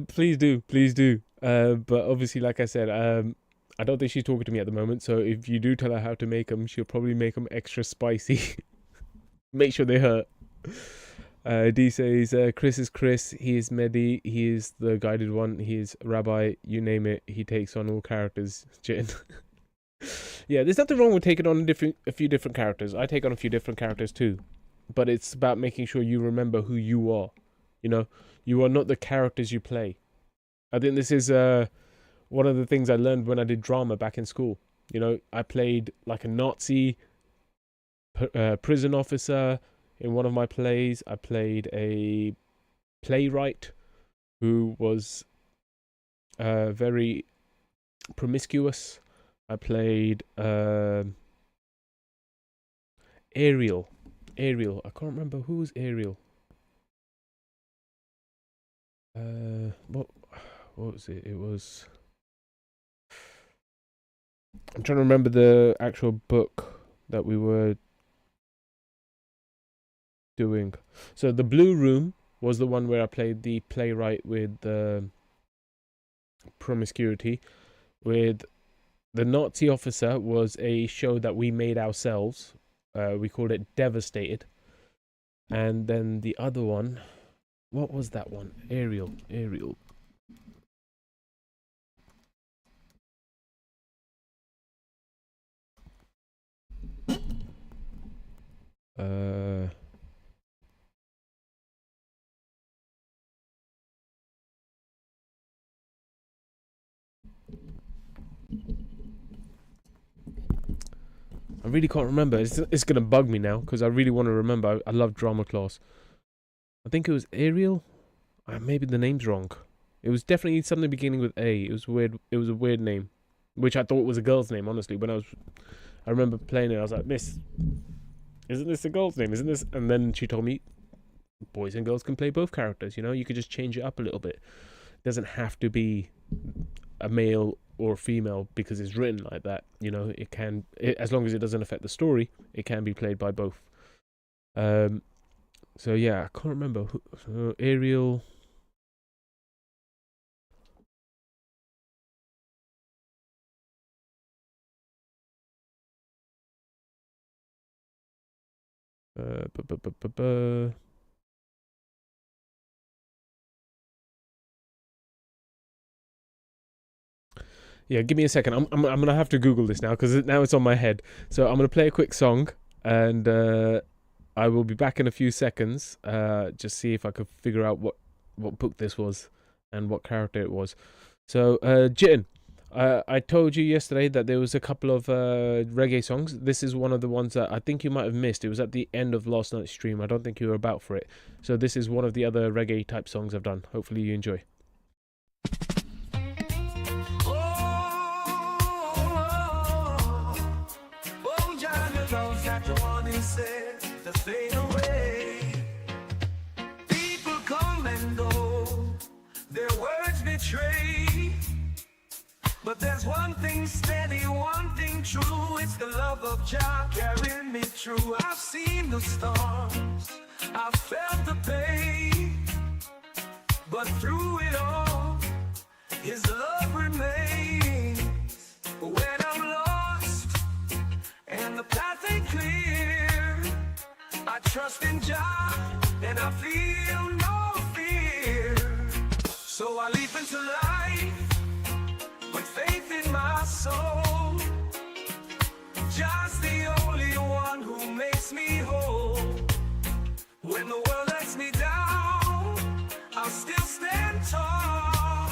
Please do. But obviously, like I said, I don't think she's talking to me at the moment. So if you do tell her how to make them, she'll probably make them extra spicy. Make sure they hurt. D says Chris is Chris. He is Mehdi. He is the guided one. He is Rabbi. You name it. He takes on all characters. Jitten. Yeah, there's nothing wrong with taking on a few different characters. I take on a few different characters too, but it's about making sure you remember who you are. You know, you are not the characters you play. I think this is one of the things I learned when I did drama back in school. You know, I played like a Nazi prison officer in one of my plays. I played a playwright who was very promiscuous. I played Ariel. I can't remember who was Ariel. What was it? It was... I'm trying to remember the actual book that we were doing. So the Blue Room was the one where I played the playwright with promiscuity. With the Nazi officer was a show that we made ourselves. We called it Devastated. And then the other one, what was that one? Ariel. I really can't remember. It's gonna bug me now because I really want to remember. I love drama class. I think it was Ariel. Maybe the name's wrong. It was definitely something beginning with A. It was weird. It was a weird name, which I thought was a girl's name. Honestly, when I remember playing it. I was like, Miss, isn't this a girl's name? Isn't this? And then she told me, boys and girls can play both characters. You know, you could just change it up a little bit. It doesn't have to be a male or female because it's written like that. You know, as long as it doesn't affect the story, it can be played by both. So yeah, I can't remember Ariel. Uh, bu- bu- bu- bu- bu. Yeah, give me a second. I'm gonna have to Google this now because now it's on my head. So I'm gonna play a quick song, and I will be back in a few seconds. Just see if I could figure out what book this was and what character it was. So, Jitten, I told you yesterday that there was a couple of reggae songs. This is one of the ones that I think you might have missed. It was at the end of last night's stream. I don't think you were about for it. So this is one of the other reggae type songs I've done. Hopefully you enjoy. To fade away. People come and go, their words betray. But there's one thing steady, one thing true. It's the love of Jah carrying me through. I've seen the storms, I've felt the pain, but through it all, His love remains. When I'm lost and the path ain't clear, I trust in Jah and I feel no fear. So I leap into life with faith in my soul. Jah's the only one who makes me whole. When the world lets me down, I'll still stand tall.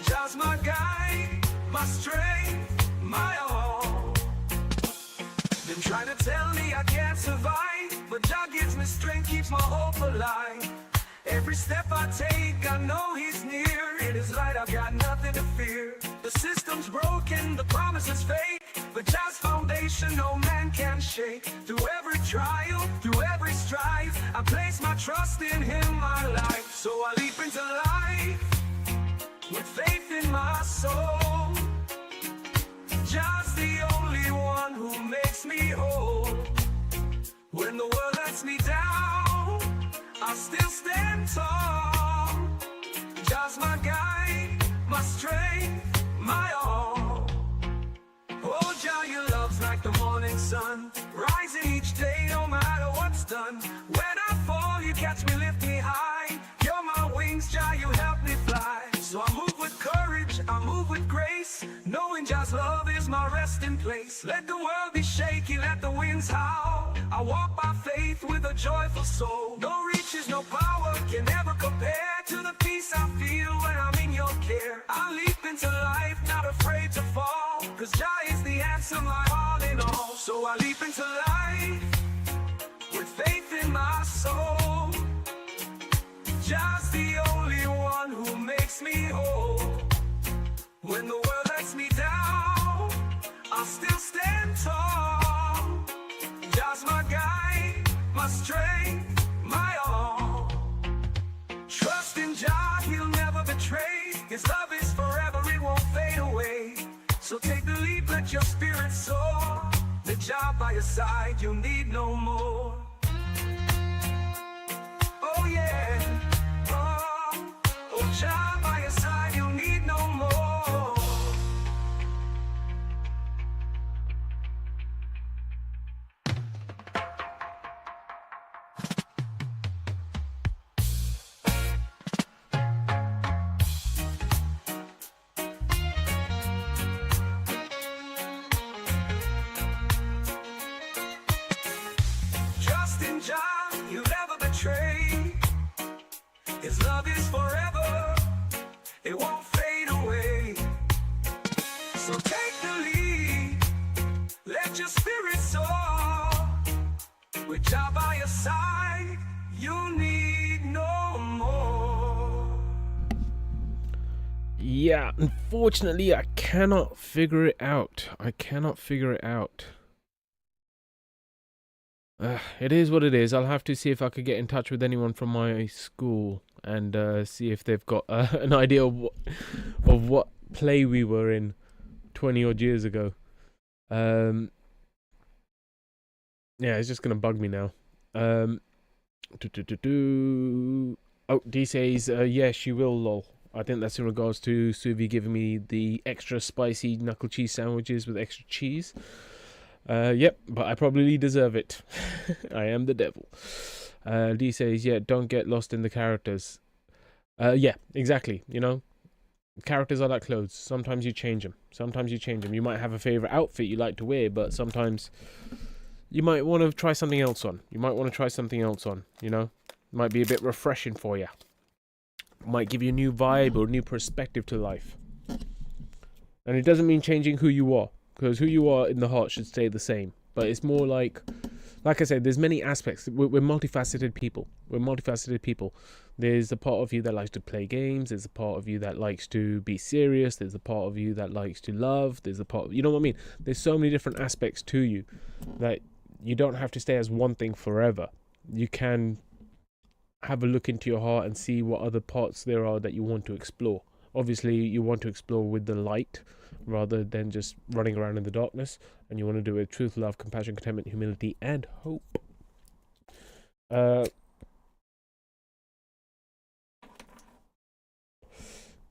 Jah's my guide, my strength, my all. Been trying to tell me I can't survive, but Jah gives me strength, keeps my hope alive. Every step I take, I know He's near. In His light, I've got nothing to fear. The system's broken, the promise is fake, but Jah's foundation no man can shake. Through every trial, through every strife, I place my trust in Him, my life. So I leap into life with faith in my soul. Jah's the only one who makes me whole. When the world lets me down, I'll still stand tall. Jah's my guide, my strength, my all. Oh Jah, your love's like the morning sun, rising each day no matter what's done. When I fall, you catch me, lift me high. You're my wings, Jah, you help me fly. So I move with courage, I move with grace, knowing Jah's love is my resting place. Let the world be shaky, let the winds howl. I walk by faith with a joyful soul. No riches, no power can ever compare to the peace I feel when I'm in your care. I leap into life, not afraid to fall, cause Jah is the answer, my all in all. So I leap into life with faith in my soul. Jah's the only one who makes me whole. When the world lets me down, I'll still stand tall. Jah's my guide, my strength, my all. Trust in Jah, He'll never betray. His love is forever, it won't fade away. So take the leap, let your spirit soar. The Jah by your side, you'll need no more. Oh yeah. Oh Jah by your side, you'll need no more. Trust in Jah, He'll never betray. His love is forever, it won't fade away. So take the lead, let your spirit soar. With Jah by your side, you need no more. Yeah, unfortunately, I cannot figure it out. It is what it is. I'll have to see if I could get in touch with anyone from my school and see if they've got an idea of what play we were in 20 odd years ago. Yeah, it's just gonna bug me now. Oh, D says, yeah, she will, lol. I think that's in regards to Suvi giving me the extra spicy knuckle cheese sandwiches with extra cheese. Yep, but I probably deserve it. I am the devil. D says, yeah, don't get lost in the characters. Yeah, exactly. You know, characters are like clothes. Sometimes you change them. Sometimes you change them. You might have a favorite outfit you like to wear, but sometimes you might want to try something else on. You know? Might be a bit refreshing for you. Might give you a new vibe or a new perspective to life. And it doesn't mean changing who you are, because who you are in the heart should stay the same. But it's more like I said, there's many aspects. We're multifaceted people. There's a part of you that likes to play games. There's a part of you that likes to be serious. There's a part of you that likes to love. There's a part, you know what I mean? There's so many different aspects to you that you don't have to stay as one thing forever. You can have a look into your heart and see what other parts there are that you want to explore. Obviously, you want to explore with the light rather than just running around in the darkness, and you want to do it with truth, love, compassion, contentment, humility, and hope.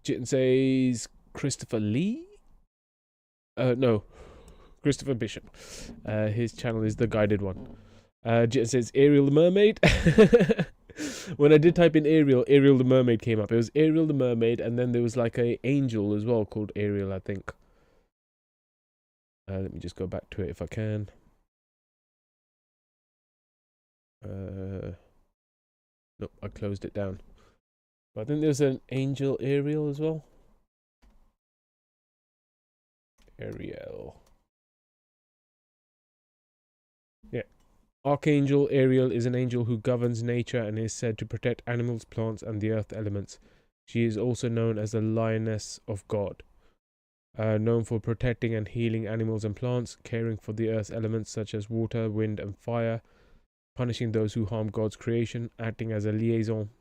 Jitten says Christopher Lee? No, Christopher Bishop. His channel is The Guided One. Jitten says Ariel the Mermaid. When I did type in Ariel the Mermaid came up. It was Ariel the Mermaid, and then there was like a angel as well called Ariel, I think. Let me just go back to it if I can. Nope, I closed it down. But I think there's an angel Ariel as well. Ariel. Yeah. Archangel Ariel is an angel who governs nature and is said to protect animals, plants, and the earth elements. She is also known as the Lioness of God. Known for protecting and healing animals and plants, caring for the earth's elements such as water, wind, and fire, punishing those who harm God's creation, acting as a liaison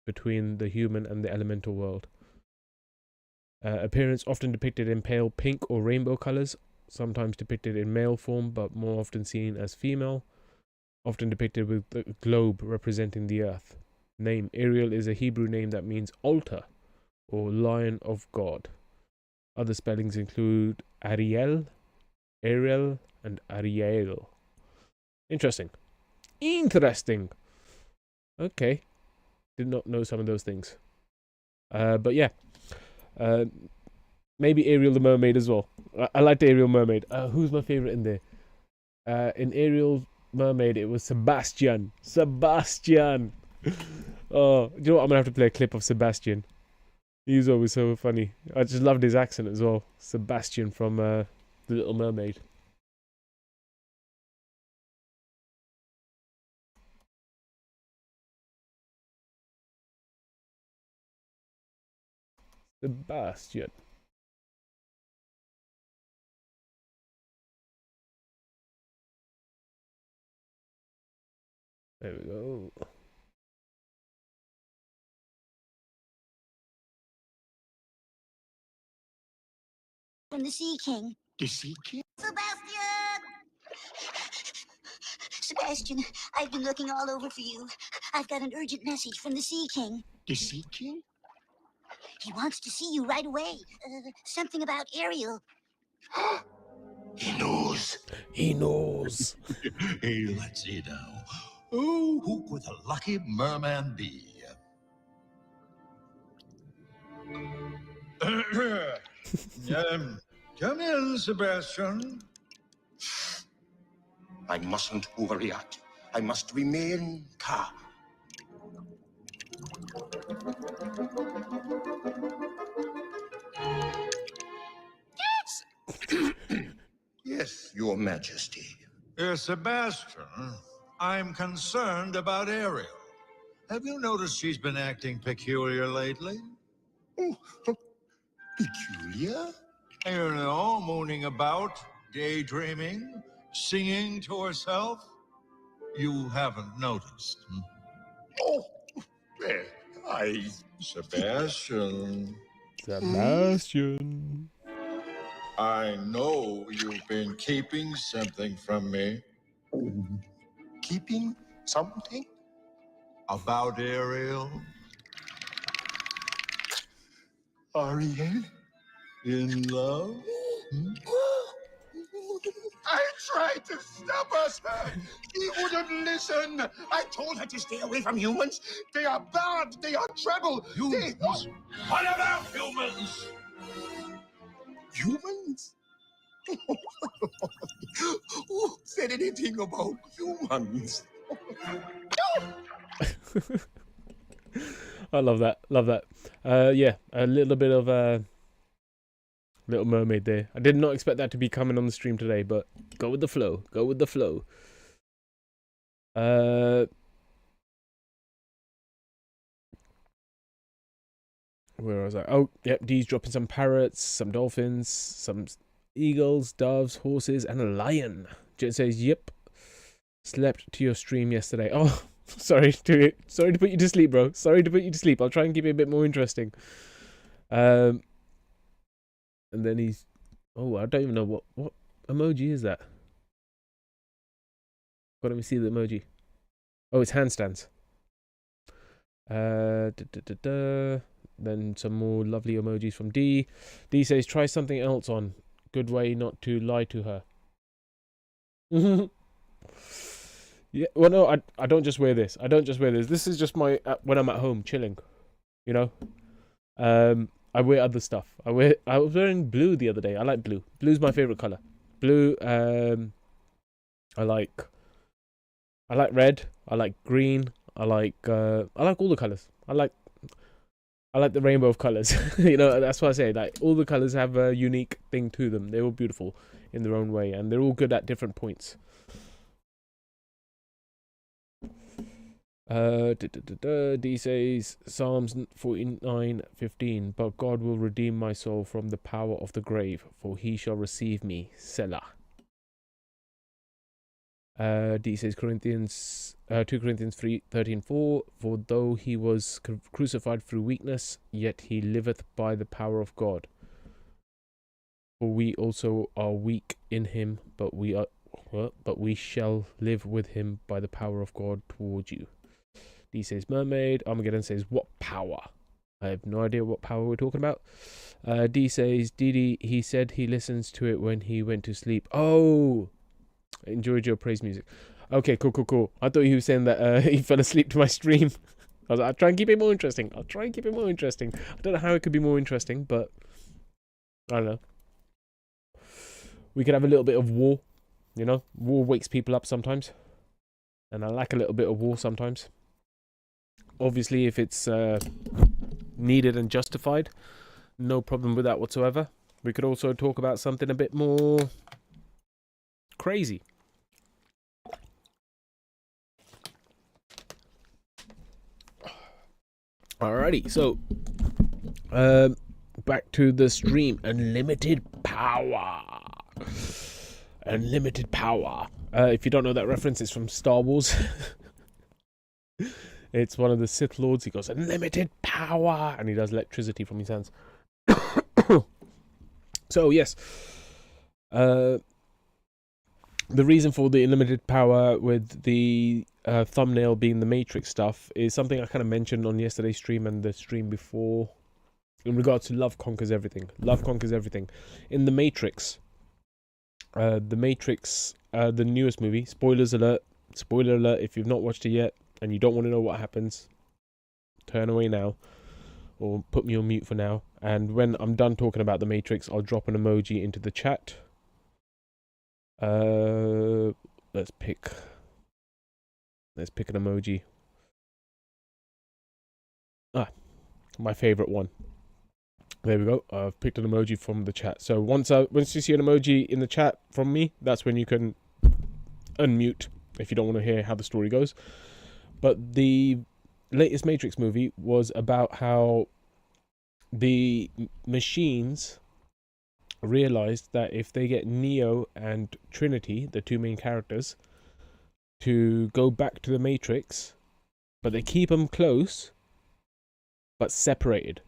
between the human and the elemental world. Appearance often depicted in pale pink or rainbow colors, sometimes depicted in male form but more often seen as female, often depicted with the globe representing the earth. Name: Ariel is a Hebrew name that means altar or lion of God. Other spellings include Ariel, Ariel, and Ariel. Interesting. Okay. Did not know some of those things. But yeah. Maybe Ariel the Mermaid as well. I liked Ariel Mermaid. Who's my favorite in there? In Ariel Mermaid, it was Sebastian. Oh, do you know what? I'm gonna have to play a clip of Sebastian. He's always so funny. I just loved his accent as well. Sebastian from The Little Mermaid. Sebastian. There we go. From the Sea King. The Sea King? Sebastian! Sebastian, I've been looking all over for you. I've got an urgent message from the Sea King. The Sea King? He wants to see you right away. Something about Ariel. He knows. He knows. Hey, let's see now. Oh, who could the lucky merman be? Come in, Sebastian. I mustn't overreact. I must remain calm. Yes, Your Majesty. Sebastian, I'm concerned about Ariel. Have you noticed she's been acting peculiar lately? Oh, peculiar? You know, mooning about, daydreaming, singing to herself. You haven't noticed. Oh, well, Sebastian. Sebastian. I know you've been keeping something from me. Keeping something? About Ariel? Ariel? In love? I tried to stop us. She wouldn't listen. I told her to stay away from humans. They are bad. They are trouble. Humans? What about humans? Humans? Who said anything about humans? I love that. Love that. Yeah, a little bit of Little Mermaid there. I did not expect that to be coming on the stream today, but go with the flow. Go with the flow. Where was I? Oh, yep. Dee's dropping some parrots, some dolphins, some eagles, doves, horses, and a lion. Jet says, "Yep, slept to your stream yesterday." Oh, sorry to put you to sleep, bro. Sorry to put you to sleep. I'll try and keep it a bit more interesting. And then he's, oh, I don't even know what emoji is that. But let me see the emoji. Oh, it's handstands. Then some more lovely emojis from D. D says, try something else on. Good way not to lie to her. Yeah, well, no, I don't just wear this. I don't just wear this. This is just my when I'm at home chilling, you know. I wear other stuff. I was wearing blue the other day. I like blue. Blue's my favorite color. Blue. I like red. I like green. I like all the colors. I like the rainbow of colors. You know, that's what I say. Like, all the colors have a unique thing to them. They're all beautiful in their own way, and they're all good at different points. D says Psalms 49:15. But God will redeem my soul from the power of the grave, for he shall receive me. Selah. D says 2 Corinthians 3:13-4. For though he was crucified through weakness, yet he liveth by the power of God. For we also are weak in him, but we shall live with him by the power of God toward you. D says mermaid. Armageddon says what power? I have no idea what power we're talking about. D says Didi, he said he listens to it when he went to sleep. Oh, enjoyed your praise music. Okay, cool. I thought he was saying that he fell asleep to my stream. I was like, I'll try and keep it more interesting. I don't know how it could be more interesting, but I don't know. We could have a little bit of war, you know? War wakes people up sometimes. And I like a little bit of war sometimes. Obviously, if it's needed and justified, no problem with that whatsoever. We could also talk about something a bit more crazy. Alrighty, so back to the stream. Unlimited power. If you don't know that reference, it's from Star Wars. It's one of the Sith Lords. He goes, unlimited power, and he does electricity from his hands. So yes, the reason for the unlimited power with the thumbnail being the Matrix stuff is something I kind of mentioned on yesterday's stream and the stream before, in regards to love conquers everything. Love conquers everything. In the Matrix, the newest movie. Spoiler alert! If you've not watched it yet and you don't want to know what happens, turn away now, or put me on mute for now. And when I'm done talking about the Matrix, I'll drop an emoji into the chat. Let's pick an emoji. My favorite one. There we go. I've picked an emoji from the chat. So once you see an emoji in the chat from me, that's when you can unmute if you don't want to hear how the story goes. But the latest Matrix movie was about how the machines realized that if they get Neo and Trinity, the two main characters, to go back to the Matrix, but they keep them close but separated.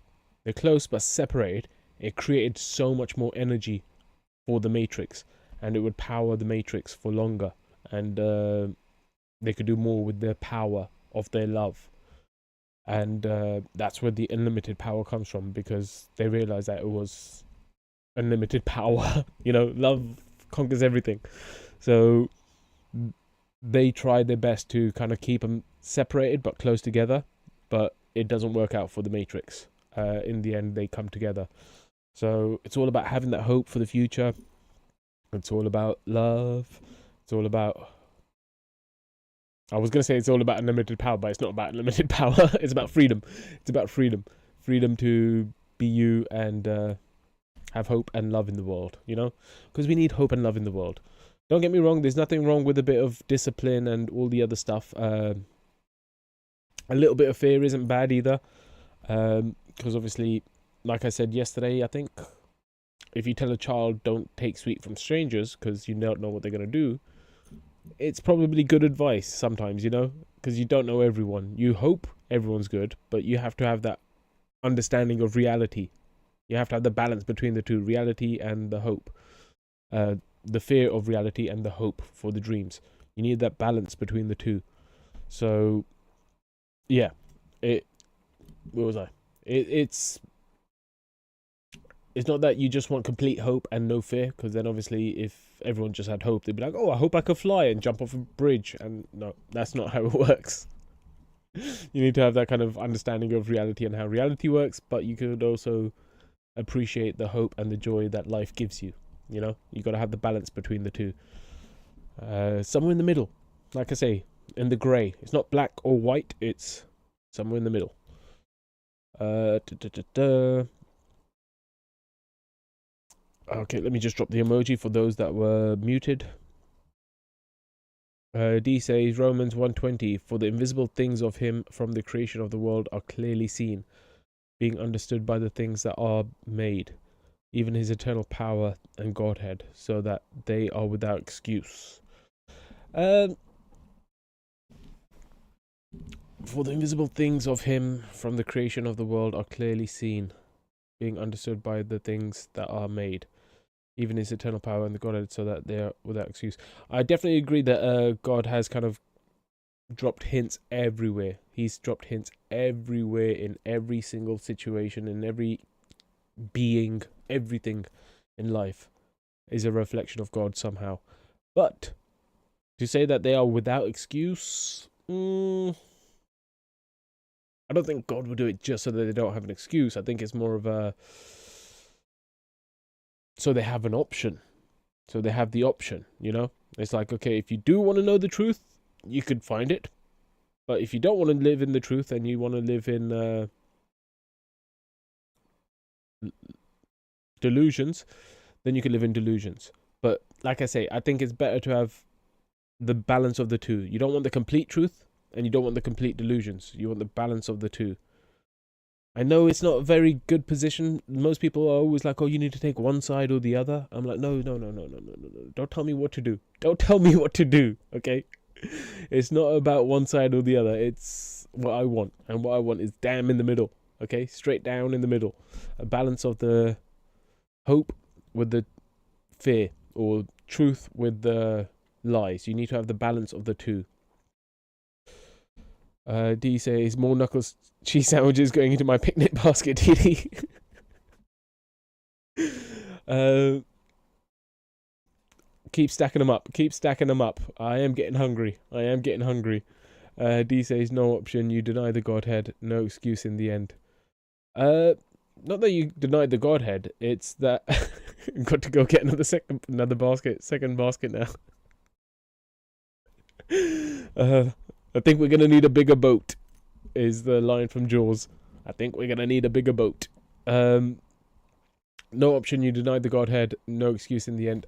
They're close but separated. It created so much more energy for the Matrix, and it would power the Matrix for longer, and they could do more with the power of their love. And that's where the unlimited power comes from, because they realized that it was unlimited power. You know, love conquers everything. So they tried their best to kind of keep them separated but close together, but it doesn't work out for the Matrix. In the end, they come together. So it's all about having that hope for the future. It's all about love. It's all about... I was going to say it's all about unlimited power, but it's not about unlimited power. It's about freedom. It's about freedom. Freedom to be you and have hope and love in the world, you know? Because we need hope and love in the world. Don't get me wrong, there's nothing wrong with a bit of discipline and all the other stuff. A little bit of fear isn't bad either. Because obviously, like I said yesterday, I think, if you tell a child don't take sweet from strangers because you don't know what they're going to do, it's probably good advice sometimes, you know, because you don't know everyone. You hope everyone's good, but you have to have that understanding of reality. You have to have the balance between the two, reality and the hope. The fear of reality and the hope for the dreams. You need that balance between the two. So, yeah. Where was I? It's not that you just want complete hope and no fear, because then obviously if everyone just had hope, they'd be like, oh, I hope I could fly and jump off a bridge. And no, that's not how it works. You need to have that kind of understanding of reality and how reality works, but you could also appreciate the hope and the joy that life gives you. You know, you got to have the balance between the two. Somewhere in the middle, like I say, in the grey. It's not black or white, it's somewhere in the middle. Okay, let me just drop the emoji for those that were muted. D says Romans 1:20, for the invisible things of him from the creation of the world are clearly seen, being understood by the things that are made, even his eternal power and Godhead, so that they are without excuse. For the invisible things of him from the creation of the world are clearly seen, being understood by the things that are made, even his eternal power and the Godhead, so that they are without excuse. I definitely agree that God has kind of dropped hints everywhere. He's dropped hints everywhere, in every single situation, in every being. Everything in life is a reflection of God somehow. But to say that they are without excuse, I don't think God would do it just so that they don't have an excuse. I think it's more of a... so they have an option. So they have the option, you know? It's like, okay, if you do want to know the truth, you could find it. But if you don't want to live in the truth and you want to live in delusions, then you can live in delusions. But like I say, I think it's better to have the balance of the two. You don't want the complete truth and you don't want the complete delusions. You want the balance of the two. I know it's not a very good position. Most people are always like, oh, you need to take one side or the other. I'm like, no. Don't tell me what to do. Don't tell me what to do, okay? It's not about one side or the other. It's what I want. And what I want is damn in the middle, okay? Straight down in the middle. A balance of the hope with the fear, or truth with the lies. You need to have the balance of the two. D says, more knuckles cheese sandwiches going into my picnic basket, TD. Keep stacking them up. Keep stacking them up. I am getting hungry. D says, no option. You deny the Godhead. No excuse in the end. Not that you denied the Godhead. It's that I've got to go get second basket now. I think we're gonna need a bigger boat, is the line from Jaws. I think we're gonna need a bigger boat. No option. You denied the Godhead. No excuse in the end.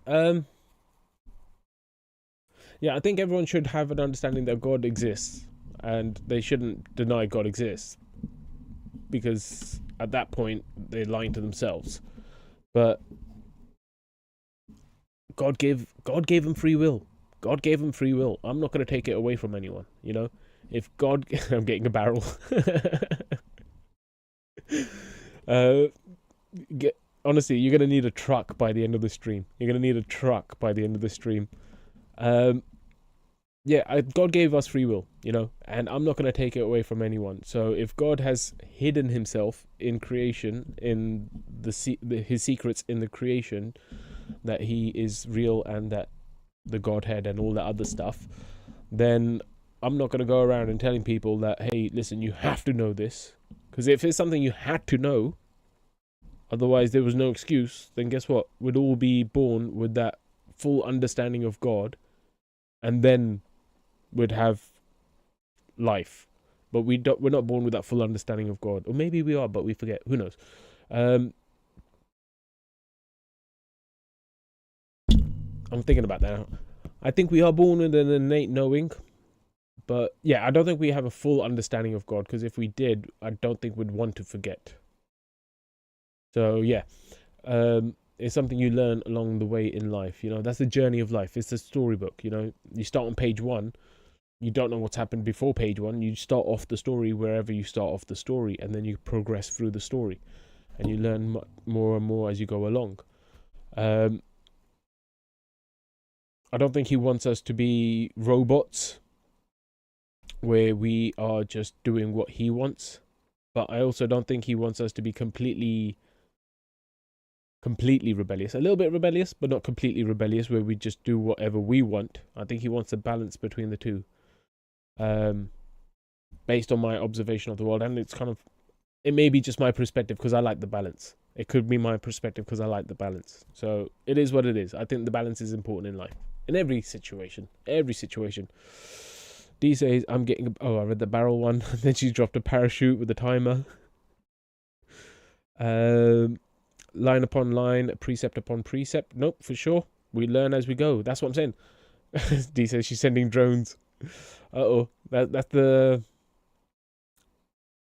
Yeah, I think everyone should have an understanding that God exists, and they shouldn't deny God exists, because at that point they're lying to themselves. But God gave him free will. God gave him free will. I'm not going to take it away from anyone, you know? If God... I'm getting a barrel. Honestly, you're going to need a truck by the end of the stream. yeah, God gave us free will, you know, and I'm not going to take it away from anyone. So if God has hidden himself in creation, in his secrets in the creation, that he is real and that the Godhead and all that other stuff, then I'm not going to go around and telling people that, hey, listen, you have to know this. Because if it's something you had to know, otherwise there was no excuse, then guess what? We'd all be born with that full understanding of God, and then we'd have life. But we're not born with that full understanding of God. Or maybe we are, but we forget. Who knows? I'm thinking about that now. I think we are born with an innate knowing. But yeah, I don't think we have a full understanding of God, because if we did, I don't think we'd want to forget. So yeah, it's something you learn along the way in life. You know, that's the journey of life. It's a storybook. You know, you start on page 1. You don't know what's happened before page 1. You start off the story wherever you start off the story, and then you progress through the story, and you learn more and more as you go along. I don't think he wants us to be robots where we are just doing what he wants, but I also don't think he wants us to be completely rebellious. A little bit rebellious, but not completely rebellious, where we just do whatever we want. I think he wants a balance between the two. Based on my observation of the world, and it may be just my perspective because I like the balance. It could be my perspective because I like the balance. So it is what it is. I think the balance is important in life, in every situation. These days I'm getting, I read the barrel one, and then she dropped a parachute with a timer. Line upon line, precept upon precept. Nope, for sure. We learn as we go. That's what I'm saying. Dee says she's sending drones. That's the...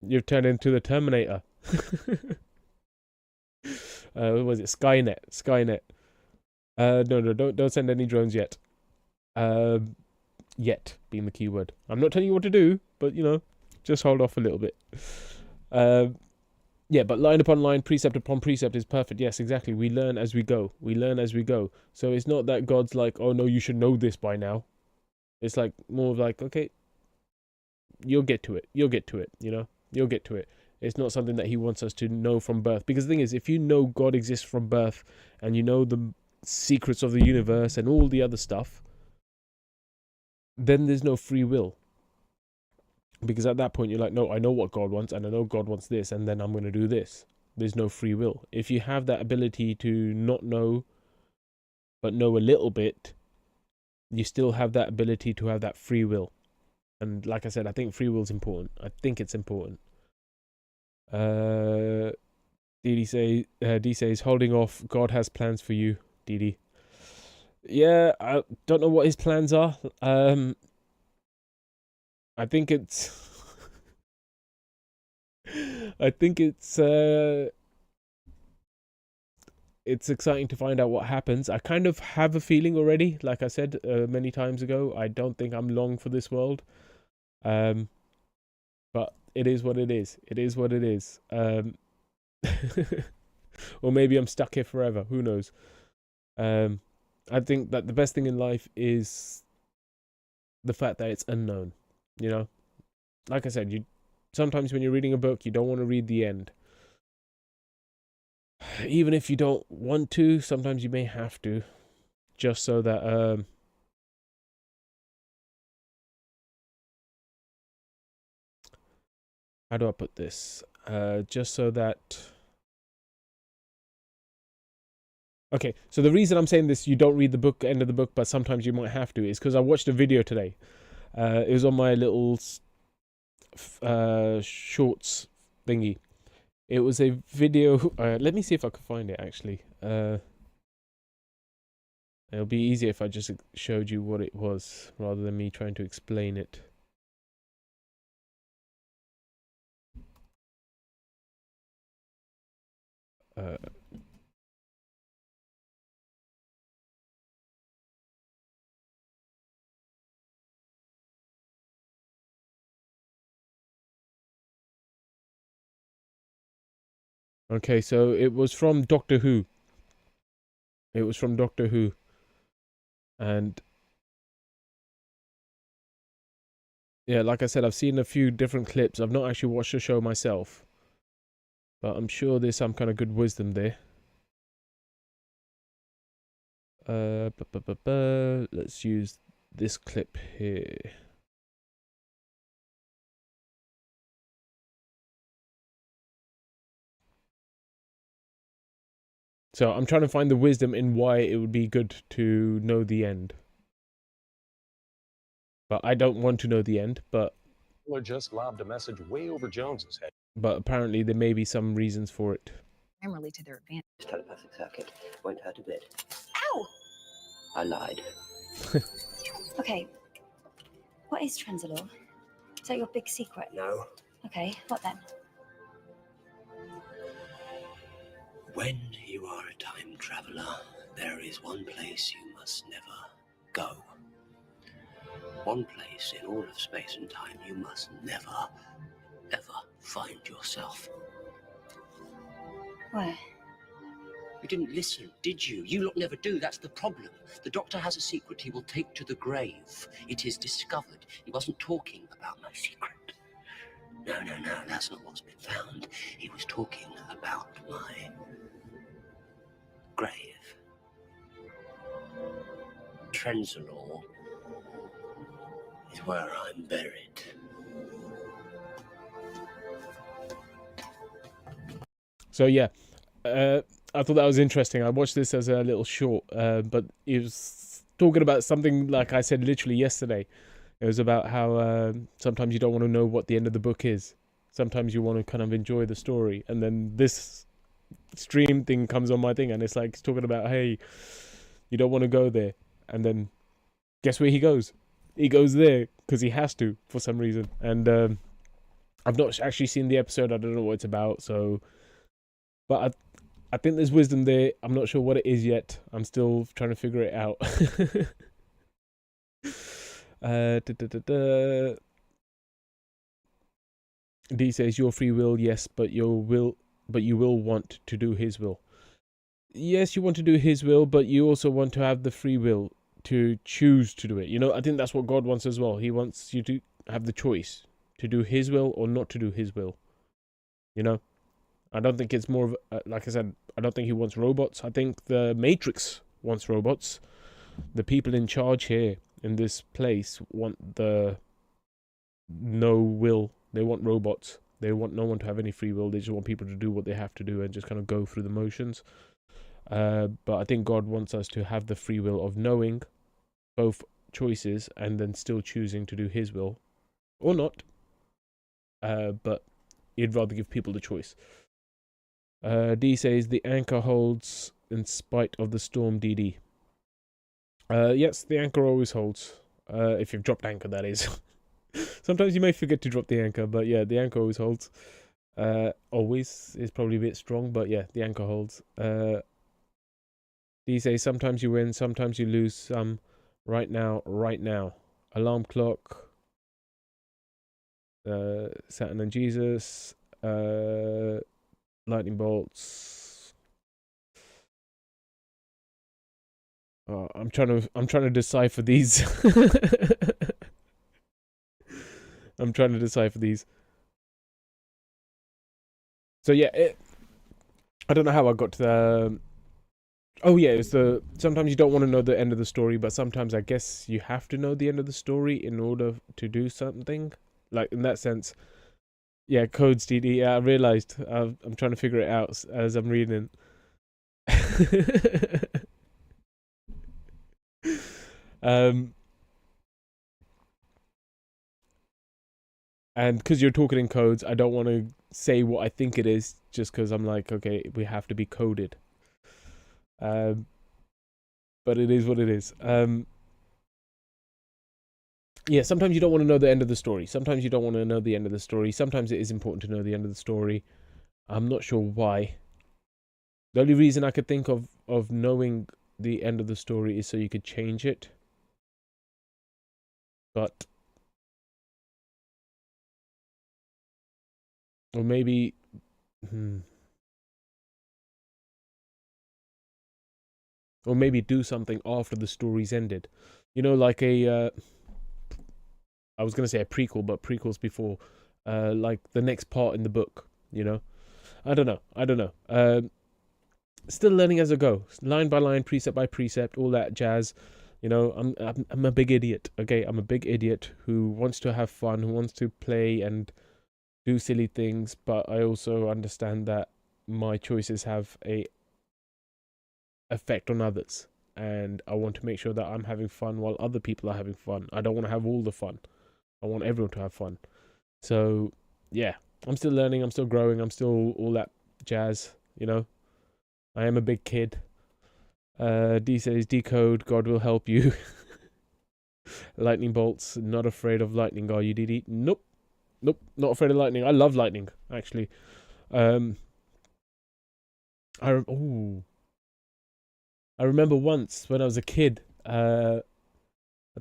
You've turned into the Terminator. What was it? Skynet. No, don't send any drones yet. Yet being the key word. I'm not telling you what to do, but you know, just hold off a little bit. Yeah, but line upon line, precept upon precept is perfect. Yes, exactly. We learn as we go. So it's not that God's like, oh no, you should know this by now. It's like more of like, okay, you'll get to it. You know? You'll get to it. It's not something that he wants us to know from birth. Because the thing is, if you know God exists from birth, and you know the secrets of the universe and all the other stuff, then there's no free will. Because at that point, you're like, no, I know what God wants, and I know God wants this, and then I'm going to do this. There's no free will. If you have that ability to not know, but know a little bit, you still have that ability to have that free will. And like I said, I think free will is important. I think it's important. Dee says, holding off, God has plans for you, Dee. Yeah, I don't know what his plans are. I think it's it's exciting to find out what happens. I kind of have a feeling already, like I said many times ago. I don't think I'm long for this world. But it is what it is. Or maybe I'm stuck here forever. Who knows? I think that the best thing in life is the fact that it's unknown. You know, like I said, sometimes when you're reading a book, you don't want to read the end. Even if you don't want to, sometimes you may have to, just so that how do I put this? Just so that... Okay, so the reason I'm saying this, you don't read the book, end of the book, but sometimes you might have to, is because I watched a video today. It was on my little shorts thingy. It was a video... let me see if I can find it, actually. It'll be easier if I just showed you what it was, rather than me trying to explain it. Okay, so it was from Doctor Who. And yeah, like I said, I've seen a few different clips. I've not actually watched the show myself, but I'm sure there's some kind of good wisdom there. Let's use this clip here. So I'm trying to find the wisdom in why it would be good to know the end. But I don't want to know the end, but just lobbed a message way over Jones's head. But apparently there may be some reasons for it. Primarily to their advantage. Telepathic circuit won't hurt a bit. Ow! I lied. Okay. What is Transalore? Is that your big secret? No. Okay, what then? When you are a time traveler, there is one place you must never go. One place in all of space and time you must never, ever find yourself. Where? You didn't listen, did you? You lot never do, that's the problem. The Doctor has a secret he will take to the grave. It is discovered. He wasn't talking about my secret. No, that's not what's been found. He was talking about my grave. Trenzalore is where I'm buried. So yeah, I thought that was interesting. I watched this as a little short, but it was talking about something like I said literally yesterday. It was about how sometimes you don't want to know what the end of the book is. Sometimes you want to kind of enjoy the story. And then this stream thing comes on my thing, and it's like it's talking about, hey, you don't want to go there. And then guess where he goes? He goes there because he has to for some reason. And I've not actually seen the episode. I don't know what it's about. So, but I think there's wisdom there. I'm not sure what it is yet. I'm still trying to figure it out. D says your free will, yes, but you will want to do his will. Yes, you want to do his will, but you also want to have the free will to choose to do it. You know, I think that's what God wants as well. He wants you to have the choice to do his will or not to do his will. You know, I don't think it's more of, like I said, I don't think he wants robots. I think the Matrix wants robots. The people in charge here in this place want the no will. They want robots. They want no one to have any free will. They just want people to do what they have to do and just kind of go through the motions. But I think God wants us to have the free will of knowing both choices and then still choosing to do his will or not. But he'd rather give people the choice. D says the anchor holds in spite of the storm, DD. Yes, the anchor always holds. If you've dropped anchor, that is. Sometimes you may forget to drop the anchor, but yeah, the anchor always holds. Always is probably a bit strong, but yeah, the anchor holds. D says sometimes you win, sometimes you lose. Some right now. Alarm clock. Saturn and Jesus. Lightning bolts. Oh, I'm trying to decipher these. I'm trying to decipher these. So yeah, I don't know how I got to the. Oh yeah, it's the. Sometimes you don't want to know the end of the story, but sometimes I guess you have to know the end of the story in order to do something. Like in that sense, yeah. Codes, DD. Yeah, I realized. I'm trying to figure it out as I'm reading. And because you're talking in codes, I don't want to say what I think it is just because I'm like, okay, we have to be coded. But it is what it is. Yeah, sometimes you don't want to know the end of the story. Sometimes you don't want to know the end of the story. Sometimes it is important to know the end of the story. I'm not sure why. The only reason I could think of knowing the end of the story is so you could change it. But... Or maybe... Or maybe do something after the story's ended. You know, like a... I was gonna say a prequel, but prequels before, like the next part in the book. You know, I don't know. Still learning as I go, line by line, precept by precept, all that jazz. You know, I'm a big idiot. Okay, I'm a big idiot who wants to have fun, who wants to play and do silly things, but I also understand that my choices have a effect on others, and I want to make sure that I'm having fun while other people are having fun. I don't want to have all the fun. I want everyone to have fun. So yeah, I'm still learning, I'm still growing, I'm still all that jazz, you know. I am a big kid. D says decode, God will help you. Lightning bolts, not afraid of lightning, are you, DD? Nope, not afraid of lightning. I love lightning, actually. I remember once when I was a kid, I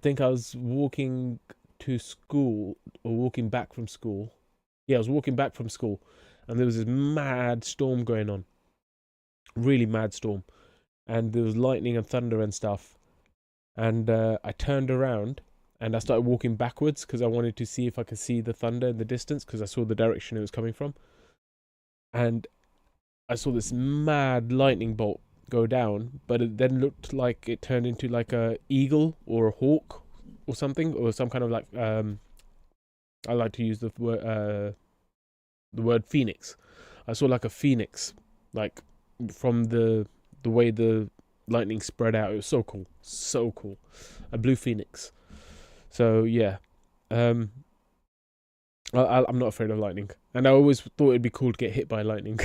think I was walking to school or walking back from school. Yeah, I was walking back from school, and there was this mad storm going on. Really mad storm. And there was lightning and thunder and stuff. And I turned around and I started walking backwards because I wanted to see if I could see the thunder in the distance, because I saw the direction it was coming from. And I saw this mad lightning bolt go down, but it then looked like it turned into like a eagle or a hawk or something, or some kind of like I like to use the word phoenix. I saw like a phoenix, like from the way the lightning spread out. It was so cool, so cool. A blue phoenix. So yeah, I'm not afraid of lightning, and I always thought it'd be cool to get hit by lightning.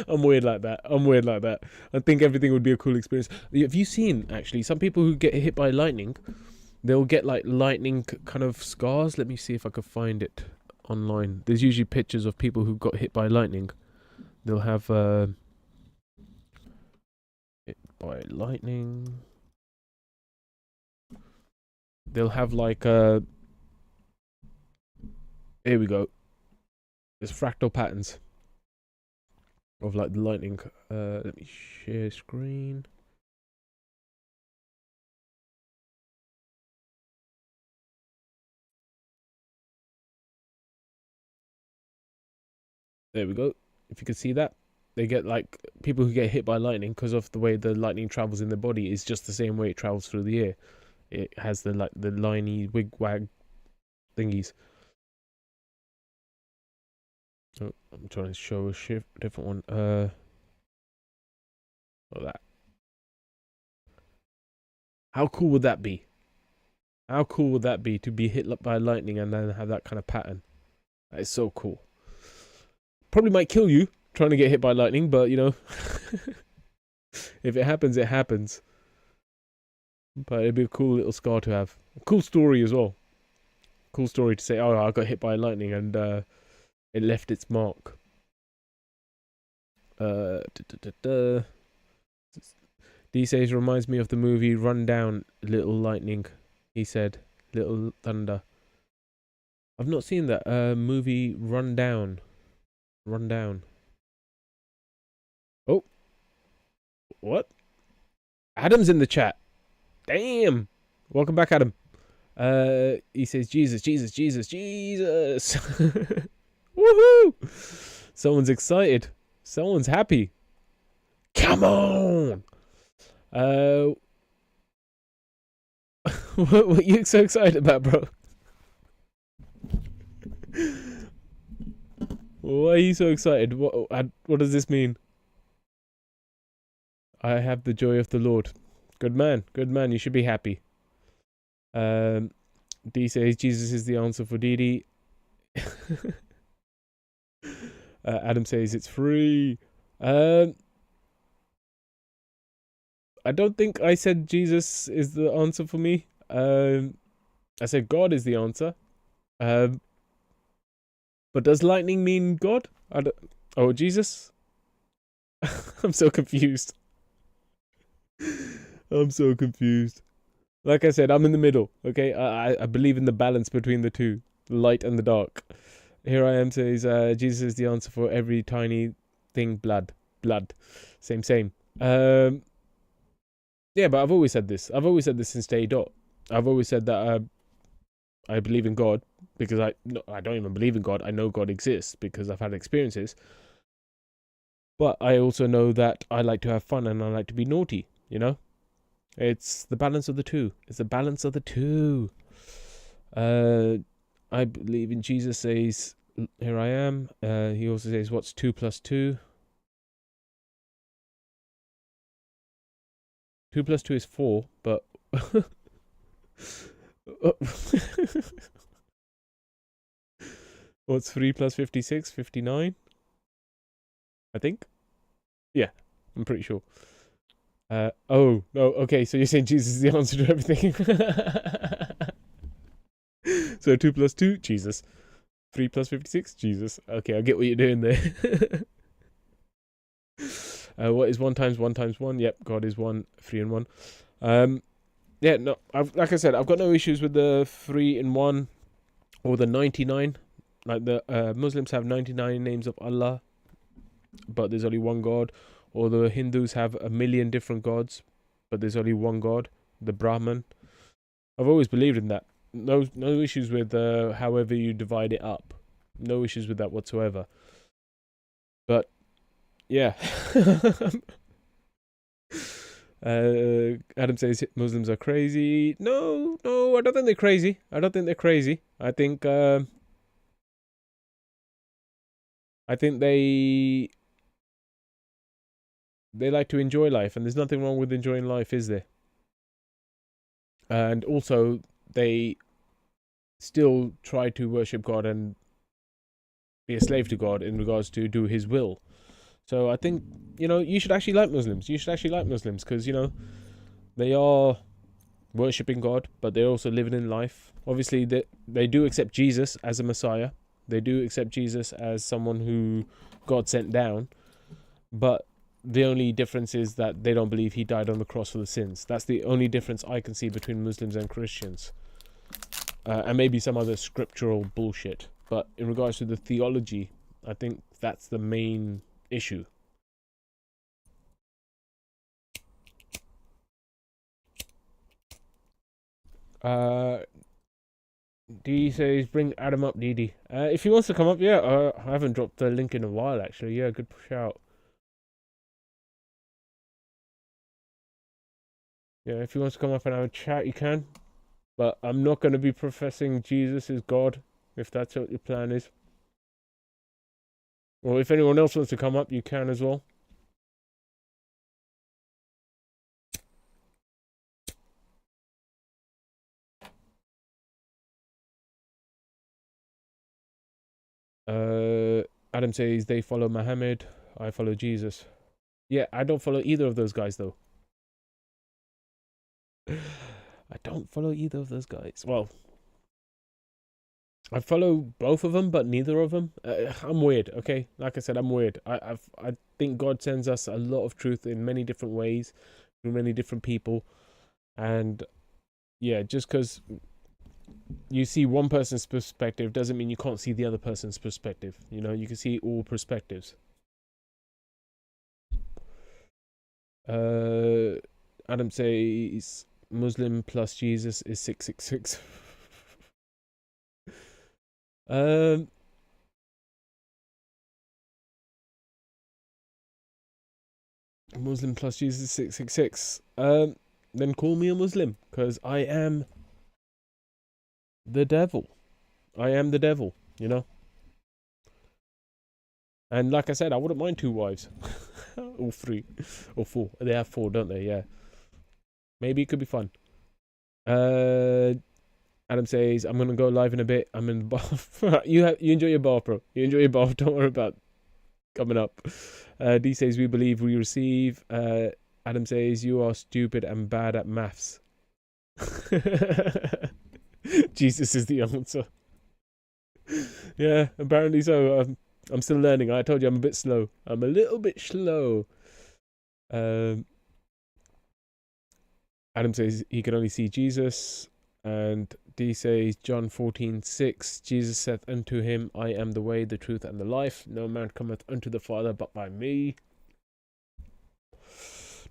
I'm weird like that. I think everything would be a cool experience. Have you seen, actually, some people who get hit by lightning, they'll get like lightning kind of scars? Let me see if I can find it online. There's usually pictures of people who got hit by lightning. They'll have hit by lightning. They'll have like here we go. There's fractal patterns of like the lightning. Let me share screen. There we go. If you can see that, they get like people who get hit by lightning because of the way the lightning travels in the body is just the same way it travels through the air. It has the like the liney wig-wag thingies. Oh, I'm trying to show a different one. Oh, that. How cool would that be? How cool would that be to be hit by lightning and then have that kind of pattern? That is so cool. Probably might kill you trying to get hit by lightning, but you know, if it happens, it happens. But it'd be a cool little scar to have. A cool story as well. Cool story to say, oh, I got hit by lightning and it left its mark. D says reminds me of the movie Run Down, Little Lightning. He said, Little Thunder. I've not seen that movie Run Down. Run Down. Oh. What? Adam's in the chat. Damn. Welcome back, Adam. He says, Jesus. Woohoo! Someone's excited. Someone's happy. Come on! What are you so excited about, bro? Why are you so excited? What does this mean? I have the joy of the Lord. Good man. You should be happy. D says Jesus is the answer for Didi. Adam says it's free. I don't think I said Jesus is the answer for me. I said God is the answer. But does lightning mean God? Oh, Jesus? I'm so confused. Like I said, I'm in the middle, okay? I believe in the balance between the two, the light and the dark. Here I am says, Jesus is the answer for every tiny thing, blood. Same. Yeah, but I've always said this. I've always said this since day dot. I've always said that I believe in God because I don't even believe in God. I know God exists because I've had experiences. But I also know that I like to have fun and I like to be naughty, you know? It's the balance of the two. It's the balance of the two. I believe in Jesus says, here I am. He also says, what's 2 plus 2? 2 plus 2 is 4, but... What's 3 plus 56? 59? I think? Yeah, I'm pretty sure. Oh, no, okay, so you're saying Jesus is the answer to everything. So 2 plus 2, Jesus. 3 plus 56, Jesus. Okay, I get what you're doing there. What is 1 times 1 times 1? Yep, God is 1, 3 and 1. Yeah, no, like I said, I've got no issues with the 3 in 1 or the 99. Like the Muslims have 99 names of Allah, but there's only one God. Or the Hindus have 1,000,000 different gods, but there's only one God, the Brahman. I've always believed in that. No issues with however you divide it up. No issues with that whatsoever. But yeah. Adam says Muslims are crazy. No, I don't think they're crazy. I think they like to enjoy life, and there's nothing wrong with enjoying life, is there? And also, they still try to worship God and be a slave to God in regards to do His will. So I think, you should actually like Muslims. You should actually like Muslims because, they are worshipping God, but they're also living in life. Obviously, they do accept Jesus as a Messiah. They do accept Jesus as someone who God sent down. But the only difference is that they don't believe He died on the cross for the sins. That's the only difference I can see between Muslims and Christians. And maybe some other scriptural bullshit. But in regards to the theology, I think that's the main issue. Dee says, bring Adam up, Dee. If he wants to come up, yeah. I haven't dropped the link in a while, actually. Yeah, good shout. Yeah, if he wants to come up and have a chat, you can. But I'm not going to be professing Jesus is God, if that's what your plan is. Or if anyone else wants to come up, you can as well. Adam says they follow Muhammad. I follow Jesus. Yeah, I don't follow either of those guys, though. I don't follow either of those guys. Well, I follow both of them, but neither of them. I'm weird, okay? Like I said, I'm weird. I think God sends us a lot of truth in many different ways, through many different people. And, yeah, just because you see one person's perspective doesn't mean you can't see the other person's perspective. You can see all perspectives. Adam says Muslim plus Jesus is 666. Muslim plus Jesus is 666. Then call me a Muslim, because I am the devil. I am the devil, And like I said, I wouldn't mind 2 wives. Or 3. Or 4. They have 4, don't they? Yeah. Maybe it could be fun. Adam says, I'm going to go live in a bit. I'm in the bath. You enjoy your bath, bro. You enjoy your bath. Don't worry about coming up. D says, we believe we receive. Adam says, you are stupid and bad at maths. Jesus is the answer. Yeah, apparently so. I'm still learning. I told you I'm a bit slow. I'm a little bit slow. Adam says he can only see Jesus. And D says, John 14:6, Jesus saith unto him, I am the way, the truth, and the life. No man cometh unto the Father but by me.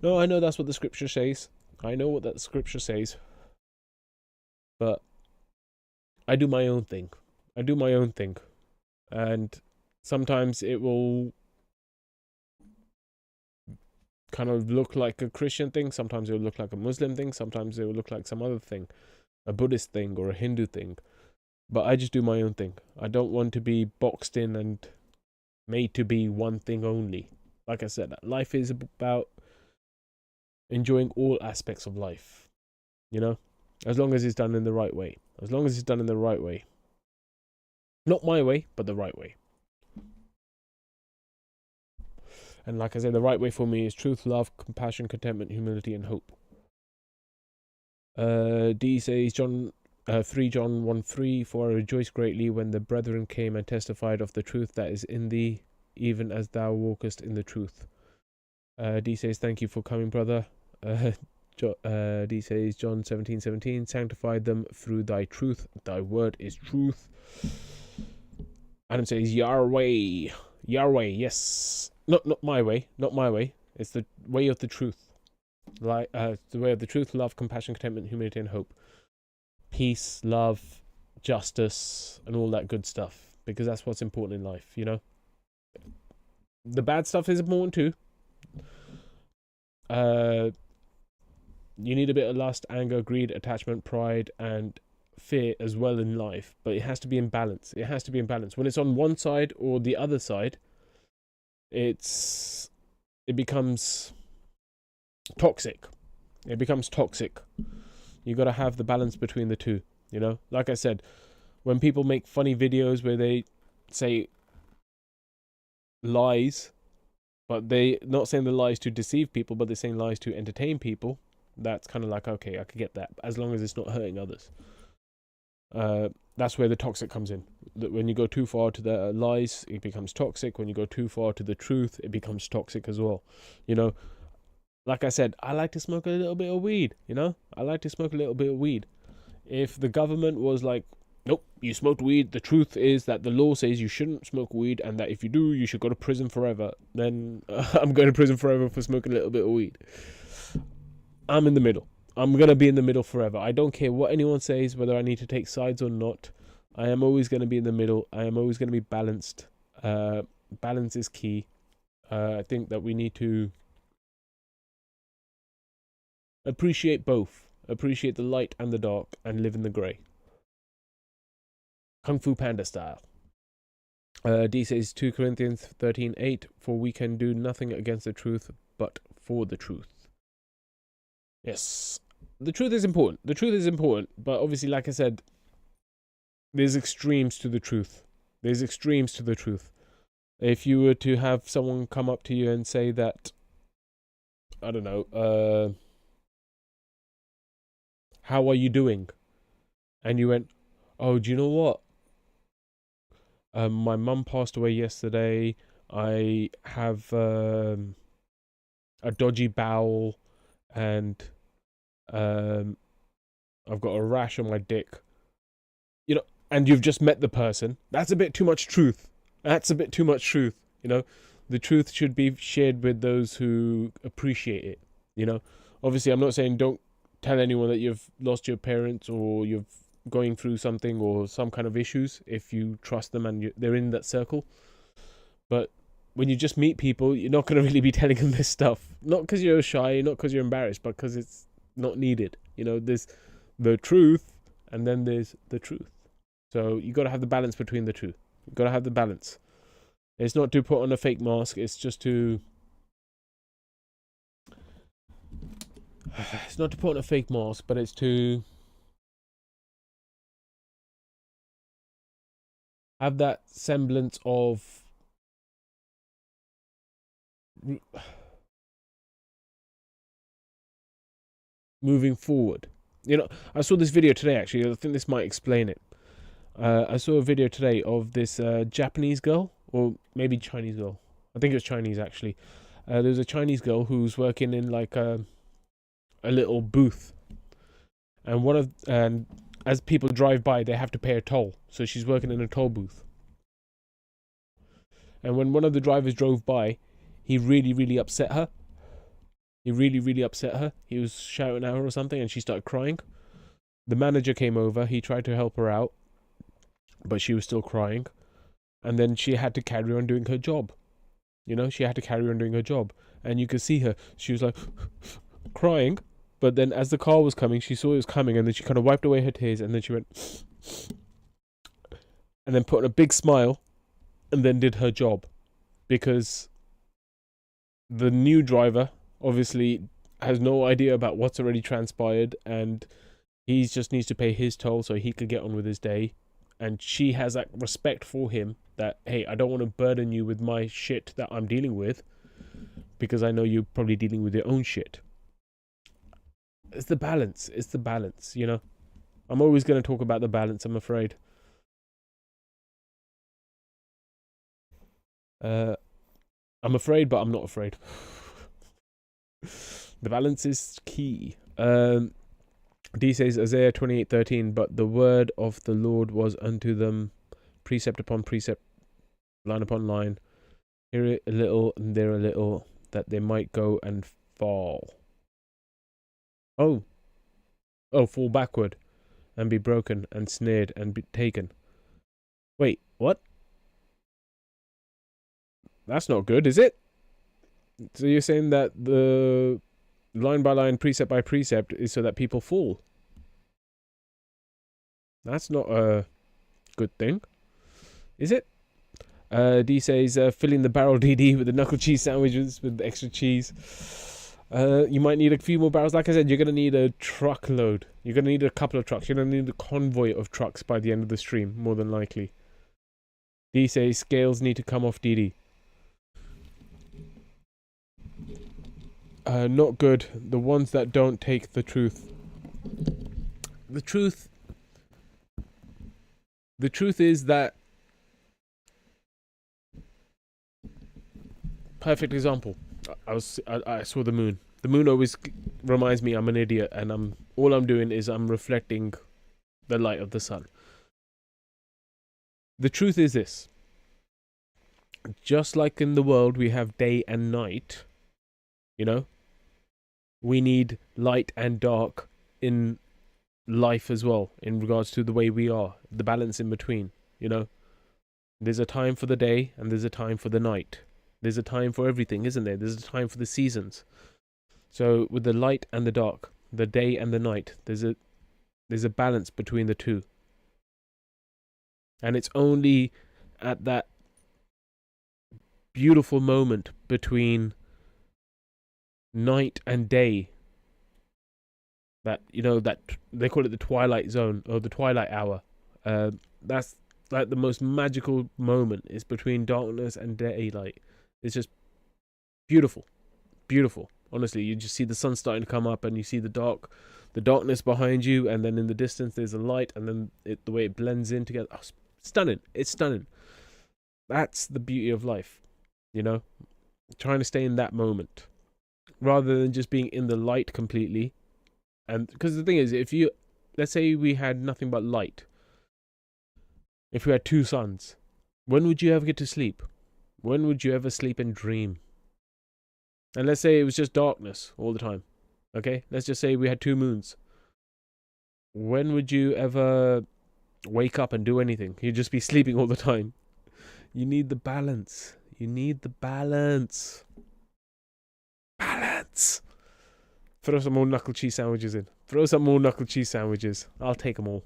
No, I know that's what the scripture says. I know what that scripture says. But I do my own thing. I do my own thing. And sometimes it will kind of look like a Christian thing. Sometimes it will look like a Muslim thing. Sometimes it will look like some other thing, a Buddhist thing or a Hindu thing. But I just do my own thing. I don't want to be boxed in and made to be one thing only. Like I said, life is about enjoying all aspects of life, you know, as long as it's done in the right way. As long as it's done in the right way. Not my way, but the right way. And like I said, the right way for me is truth, love, compassion, contentment, humility, and hope. D says, 3 John 1:3, for I rejoice greatly when the brethren came and testified of the truth that is in thee, even as thou walkest in the truth. D says, thank you for coming, brother. D says, John 17:17, sanctify them through thy truth. Thy word is truth. Adam says, Yahweh. Yahweh, yes. Not my way. Not my way. It's the way of the truth. The way of the truth, love, compassion, contentment, humility, and hope. Peace, love, justice, and all that good stuff. Because that's what's important in life, you know? The bad stuff is important too. You need a bit of lust, anger, greed, attachment, pride, and fear as well in life. But it has to be in balance. It has to be in balance. When it's on one side or the other side, it becomes toxic. It becomes toxic. You got to have the balance between the two, you know? Like I said, when people make funny videos where they say lies, but they not saying the lies to deceive people, but they're saying lies to entertain people, that's kind of like, okay, I could get that, as long as it's not hurting others. That's where the toxic comes in. When you go too far to the lies, it becomes toxic. When you go too far to the truth, it becomes toxic as well. You know, like I said, I like to smoke a little bit of weed, you know? I like to smoke a little bit of weed. If the government was like, nope, you smoked weed, the truth is that the law says you shouldn't smoke weed, and that if you do, you should go to prison forever, then I'm going to prison forever for smoking a little bit of weed. I'm in the middle. I'm going to be in the middle forever. I don't care what anyone says, whether I need to take sides or not. I am always going to be in the middle. I am always going to be balanced. Balance is key. I think that we need to appreciate both. Appreciate the light and the dark, and live in the grey. Kung Fu Panda style. D says 2 Corinthians 13:8, for we can do nothing against the truth, but for the truth. Yes, the truth is important. The truth is important, but obviously, like I said, there's extremes to the truth. There's extremes to the truth. If you were to have someone come up to you and say that, I don't know, how are you doing? And you went, oh, do you know what? My mum passed away yesterday. I have a dodgy bowel, and I've got a rash on my dick. You know, and you've just met the person. That's a bit too much truth. That's a bit too much truth. You know, the truth should be shared with those who appreciate it. You know, obviously, I'm not saying don't tell anyone that you've lost your parents or you're going through something or some kind of issues if you trust them and they're in that circle. But when you just meet people, you're not going to really be telling them this stuff. Not because you're shy, not because you're embarrassed, but because it's not needed. You know, there's the truth and then there's the truth. So you got to have the balance between the two. You got to have the balance. It's not to put on a fake mask. It's just to... It's not to put on a fake mask, but it's to have that semblance of moving forward. You know, I saw this video today, actually. I think this might explain it. I saw a video today of this Japanese girl, or maybe Chinese girl. I think it was Chinese, actually. There was a Chinese girl who's working in like a little booth, and as people drive by, they have to pay a toll. So she's working in a toll booth. And when one of the drivers drove by, he really, really upset her. He really, really upset her. He was shouting at her or something, and she started crying. The manager came over. He tried to help her out. but she was still crying. And then she had to carry on doing her job. You know, she had to carry on doing her job. And you could see her. She was like crying. But then as the car was coming, she saw it was coming. And then she kind of wiped away her tears. And then she went and then put on a big smile. And then did her job. Because the new driver obviously has no idea about what's already transpired. And he just needs to pay his toll so he could get on with his day. And she has that respect for him that, hey, I don't want to burden you with my shit that I'm dealing with because I know you're probably dealing with your own shit. It's the balance. It's the balance, you know. I'm always going to talk about the balance, I'm afraid. I'm afraid, but I'm not afraid. The balance is key. D says Isaiah 28:13, but the word of the Lord was unto them, precept upon precept, line upon line, here a little and there a little, that they might go and fall. Oh, fall backward, and be broken, and snared, and be taken. Wait, what? That's not good, is it? So you're saying that the line by line, precept by precept is so that people fall? That's not a good thing, is it? D says, filling the barrel DD with the knuckle cheese sandwiches with the extra cheese. You might need a few more barrels. Like I said, you're going to need a truckload. You're going to need a couple of trucks. You're going to need a convoy of trucks by the end of the stream, more than likely. D says, scales need to come off DD. Not good. The ones that don't take the truth. The truth is that, perfect example. I saw the moon. The moon always reminds me I'm an idiot, and all I'm doing is I'm reflecting the light of the sun. The truth is this. Just like in the world we have day and night, you know, we need light and dark in life as well, in regards to the way we are, the balance in between, you know. There's a time for the day and there's a time for the night. There's a time for everything, isn't there? There's a time for the seasons. So with the light and the dark, the day and the night, there's a balance between the two. And it's only at that beautiful moment between night and day that, you know, that they call it the twilight zone or the twilight hour. That's like the most magical moment, is between darkness and daylight. It's just beautiful, beautiful. Honestly, you just see the sun starting to come up, and you see the darkness behind you, and then in the distance there's a light, and then the way it blends in together. Oh, stunning! It's stunning. That's the beauty of life, you know. Trying to stay in that moment, rather than just being in the light completely. And because the thing is, let's say we had nothing but light. If we had two suns, when would you ever get to sleep? When would you ever sleep and dream? And let's say it was just darkness all the time. Okay? Let's just say we had two moons. When would you ever wake up and do anything? You'd just be sleeping all the time. You need the balance. You need the balance. Balance. Throw some more knuckle cheese sandwiches in. Throw some more knuckle cheese sandwiches. I'll take them all.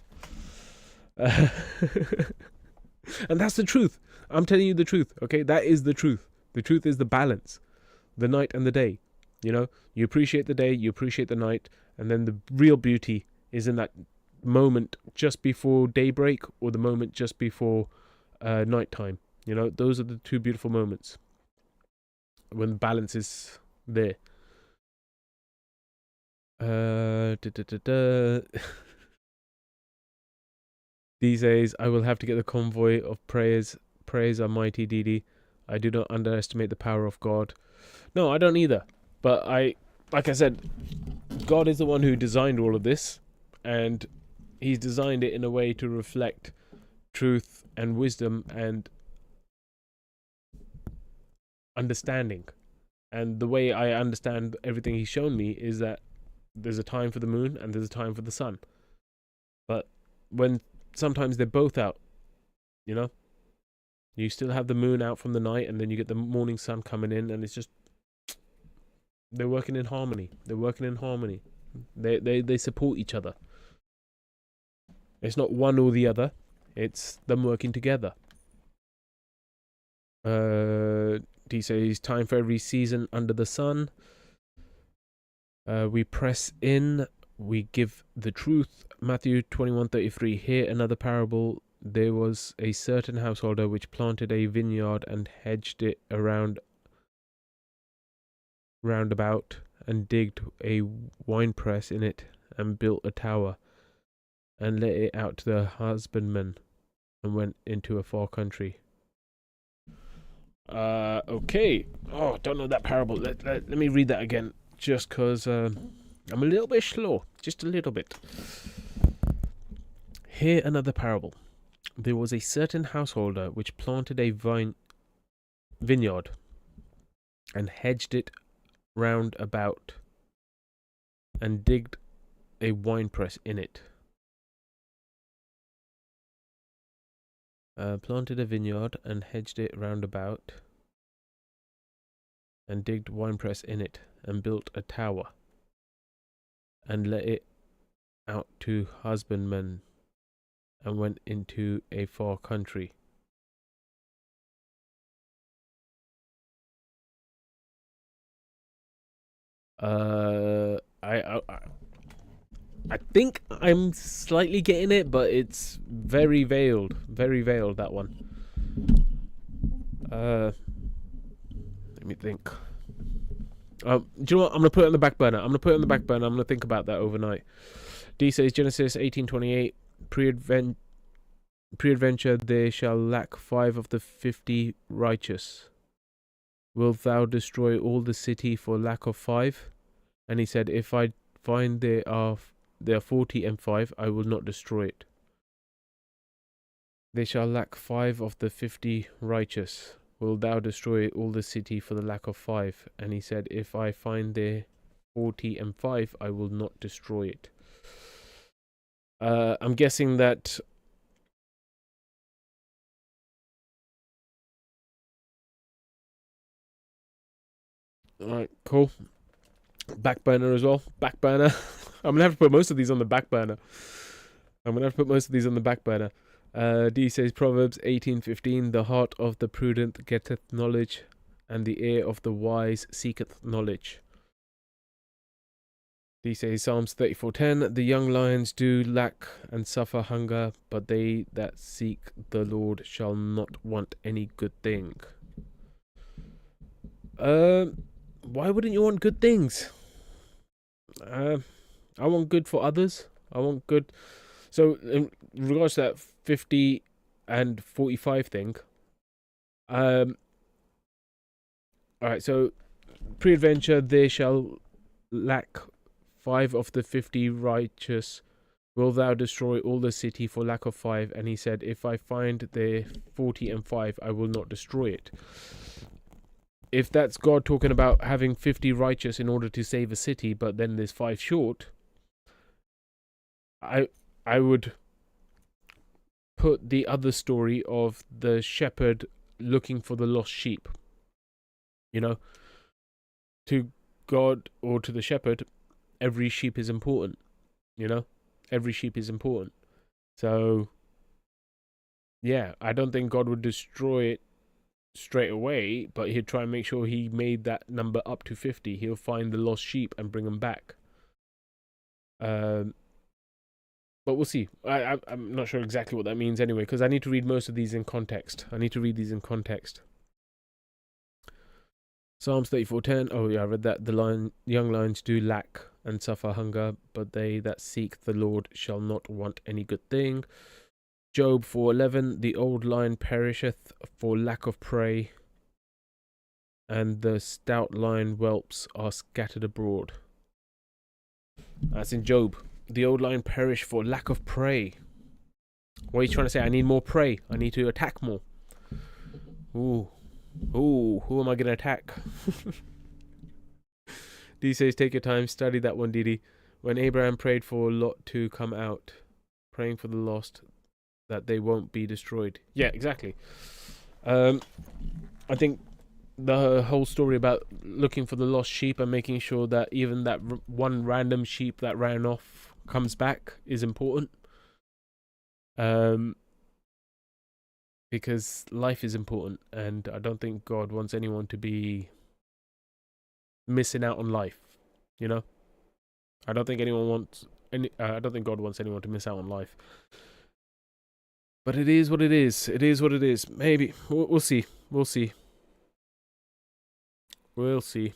And that's the truth. I'm telling you the truth, okay? That is the truth. The truth is the balance. The night and the day. You know, you appreciate the day, you appreciate the night, and then the real beauty is in that moment just before daybreak, or the moment just before nighttime. You know, those are the two beautiful moments when the balance is there. These days, I will have to get the convoy of prayers. Prayers are mighty, Didi. I do not underestimate the power of God. No, I don't either. But like I said, God is the one who designed all of this, and He's designed it in a way to reflect truth and wisdom and understanding. And the way I understand everything He's shown me is that there's a time for the moon and there's a time for the sun. But when sometimes they're both out, You know? You still have the moon out from the night, and then you get the morning sun coming in, and it's just... They're working in harmony. They're working in harmony. They support each other. It's not one or the other. It's them working together. He says, time for every season under the sun. We press in. We give the truth. Matthew 21:33. Here another parable. There was a certain householder which planted a vineyard and hedged it round about, and digged a winepress in it, and built a tower, and let it out to the husbandman, and went into a far country. Okay. Oh, don't know that parable. Let me read that again, just because I'm a little bit slow. Just a little bit. Here another parable. There was a certain householder which planted a vineyard, and hedged it round about, and digged a winepress in it. Planted a vineyard and hedged it round about, and digged winepress in it, and built a tower, and let it out to husbandmen, and went into a far country. I think I'm slightly getting it, but it's very veiled, that one. Let me think. Do you know what? I'm gonna put it on the back burner. I'm gonna think about that overnight. D says Genesis 18:28. Pre-adventure they shall lack 5 of the 50 righteous. Wilt thou destroy all the city for lack of 5? And he said, if I find there are 40 and 5, I will not destroy it. They shall lack 5 of the 50 righteous. Wilt thou destroy all the city for the lack of 5? And he said, if I find there 40 and 5, I will not destroy it. I'm guessing that... Alright, cool. Back burner as well. Back burner. I'm going to have to put most of these on the back burner. D says Proverbs 18:15. The heart of the prudent getteth knowledge, and the ear of the wise seeketh knowledge. D says Psalms 34:10. The young lions do lack and suffer hunger, but they that seek the Lord shall not want any good thing. Why wouldn't you want good things? I want good for others. I want good. So in regards to that 50 and 45 thing, alright, so pre-adventure they shall lack 5 of the 50 righteous. Will thou destroy all the city for lack of 5? And he said, if I find there 40 and 5, I will not destroy it. If that's God talking about having 50 righteous in order to save a city, but then there's 5 short, I would put the other story of the shepherd looking for the lost sheep. You know, to God or to the shepherd, every sheep is important. You know, every sheep is important. So, yeah, I don't think God would destroy it straight away, but he'd try and make sure he made that number up to 50. He'll find the lost sheep and bring them back. But we'll see. I'm not sure exactly what that means anyway, because I need to read most of these in context. Psalms 34:10. Oh yeah, I read that. The young lions do lack and suffer hunger, but they that seek the Lord shall not want any good thing. Job 4:11. The old lion perisheth for lack of prey, and the stout lion whelps are scattered abroad. That's in Job. The old lion perish for lack of prey. What are you trying to say? I need more prey. I need to attack more. Ooh, who am I going to attack? D says, take your time, study that one, Didi. When Abraham prayed for Lot to come out, praying for the lost, that they won't be destroyed. Yeah, exactly. I think the whole story about looking for the lost sheep and making sure that even that one random sheep that ran off comes back is important. Because life is important, and I don't think God wants anyone to be missing out on life. You know, I don't think anyone wants any. I don't think God wants anyone to miss out on life. But it is what it is. It is what it is. Maybe we'll see. We'll see. We'll see.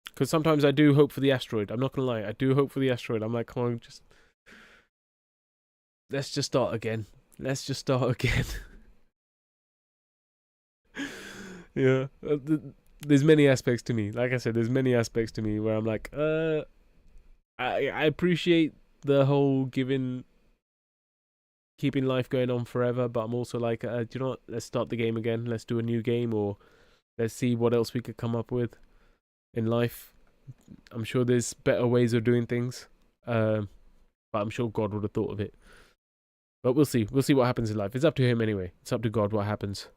Because sometimes I do hope for the asteroid. I'm not gonna lie. I do hope for the asteroid. I'm like, come on, let's just start again. Let's just start again. Yeah. There's many aspects to me. Like I said, there's many aspects to me where I'm like, I appreciate the whole keeping life going on forever, but I'm also like, do you know what? Let's start the game again. Let's do a new game, or let's see what else we could come up with in life. I'm sure there's better ways of doing things, but I'm sure God would have thought of it. But we'll see. We'll see what happens in life. It's up to him anyway. It's up to God what happens.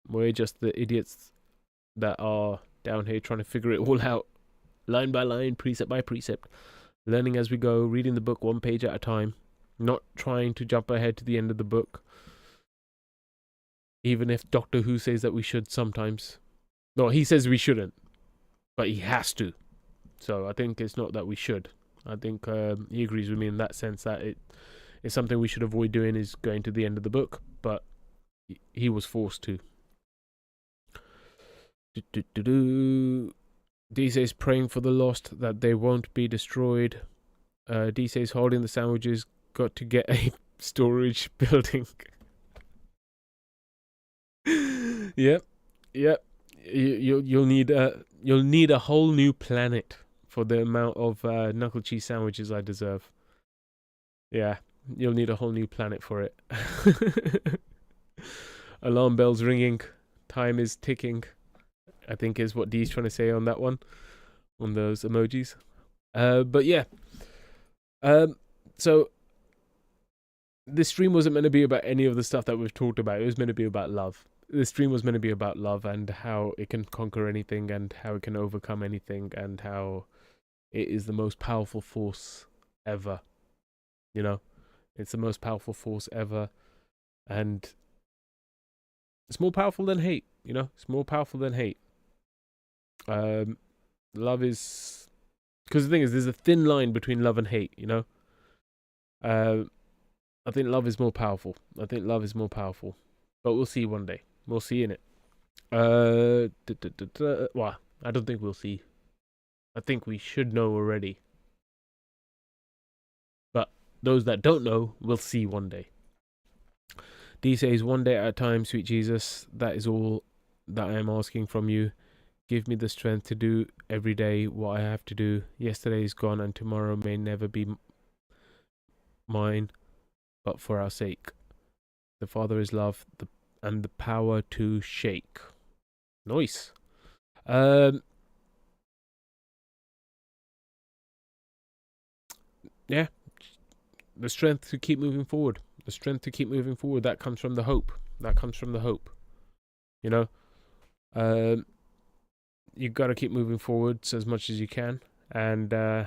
We're just the idiots that are down here trying to figure it all out, line by line, precept by precept, learning as we go, reading the book one page at a time, not trying to jump ahead to the end of the book, even if Doctor Who says that we should sometimes. No, he says we shouldn't, but he has to. So I think it's not that we should. I think he agrees with me in that sense, that it's something we should avoid doing, is going to the end of the book, but he was forced to. D says praying for the lost that they won't be destroyed. D says holding the sandwiches, got to get a storage building. Yep. You'll need a whole new planet for the amount of knuckle cheese sandwiches I deserve. Yeah, you'll need a whole new planet for it. Alarm bells ringing, time is ticking, I think is what D's trying to say on that one, on those emojis. But yeah. So this stream wasn't meant to be about any of the stuff that we've talked about. It was meant to be about love. This stream was meant to be about love and how it can conquer anything and how it can overcome anything and how it is the most powerful force ever. You know, it's the most powerful force ever, and it's more powerful than hate. You know, it's more powerful than hate. Love is, because the thing is, there's a thin line between love and hate. You know, I think love is more powerful. But we'll see one day. We'll see in it. Well, I don't think we'll see. I think we should know already. But those that don't know will see one day. D says, one day at a time, sweet Jesus. That is all that I am asking from you. Give me the strength to do every day what I have to do. Yesterday is gone and tomorrow may never be mine, but for our sake. The Father is love, and the power to shake. Nice. Yeah. The strength to keep moving forward. That comes from the hope. You know? You've got to keep moving forwards as much as you can. And, oh.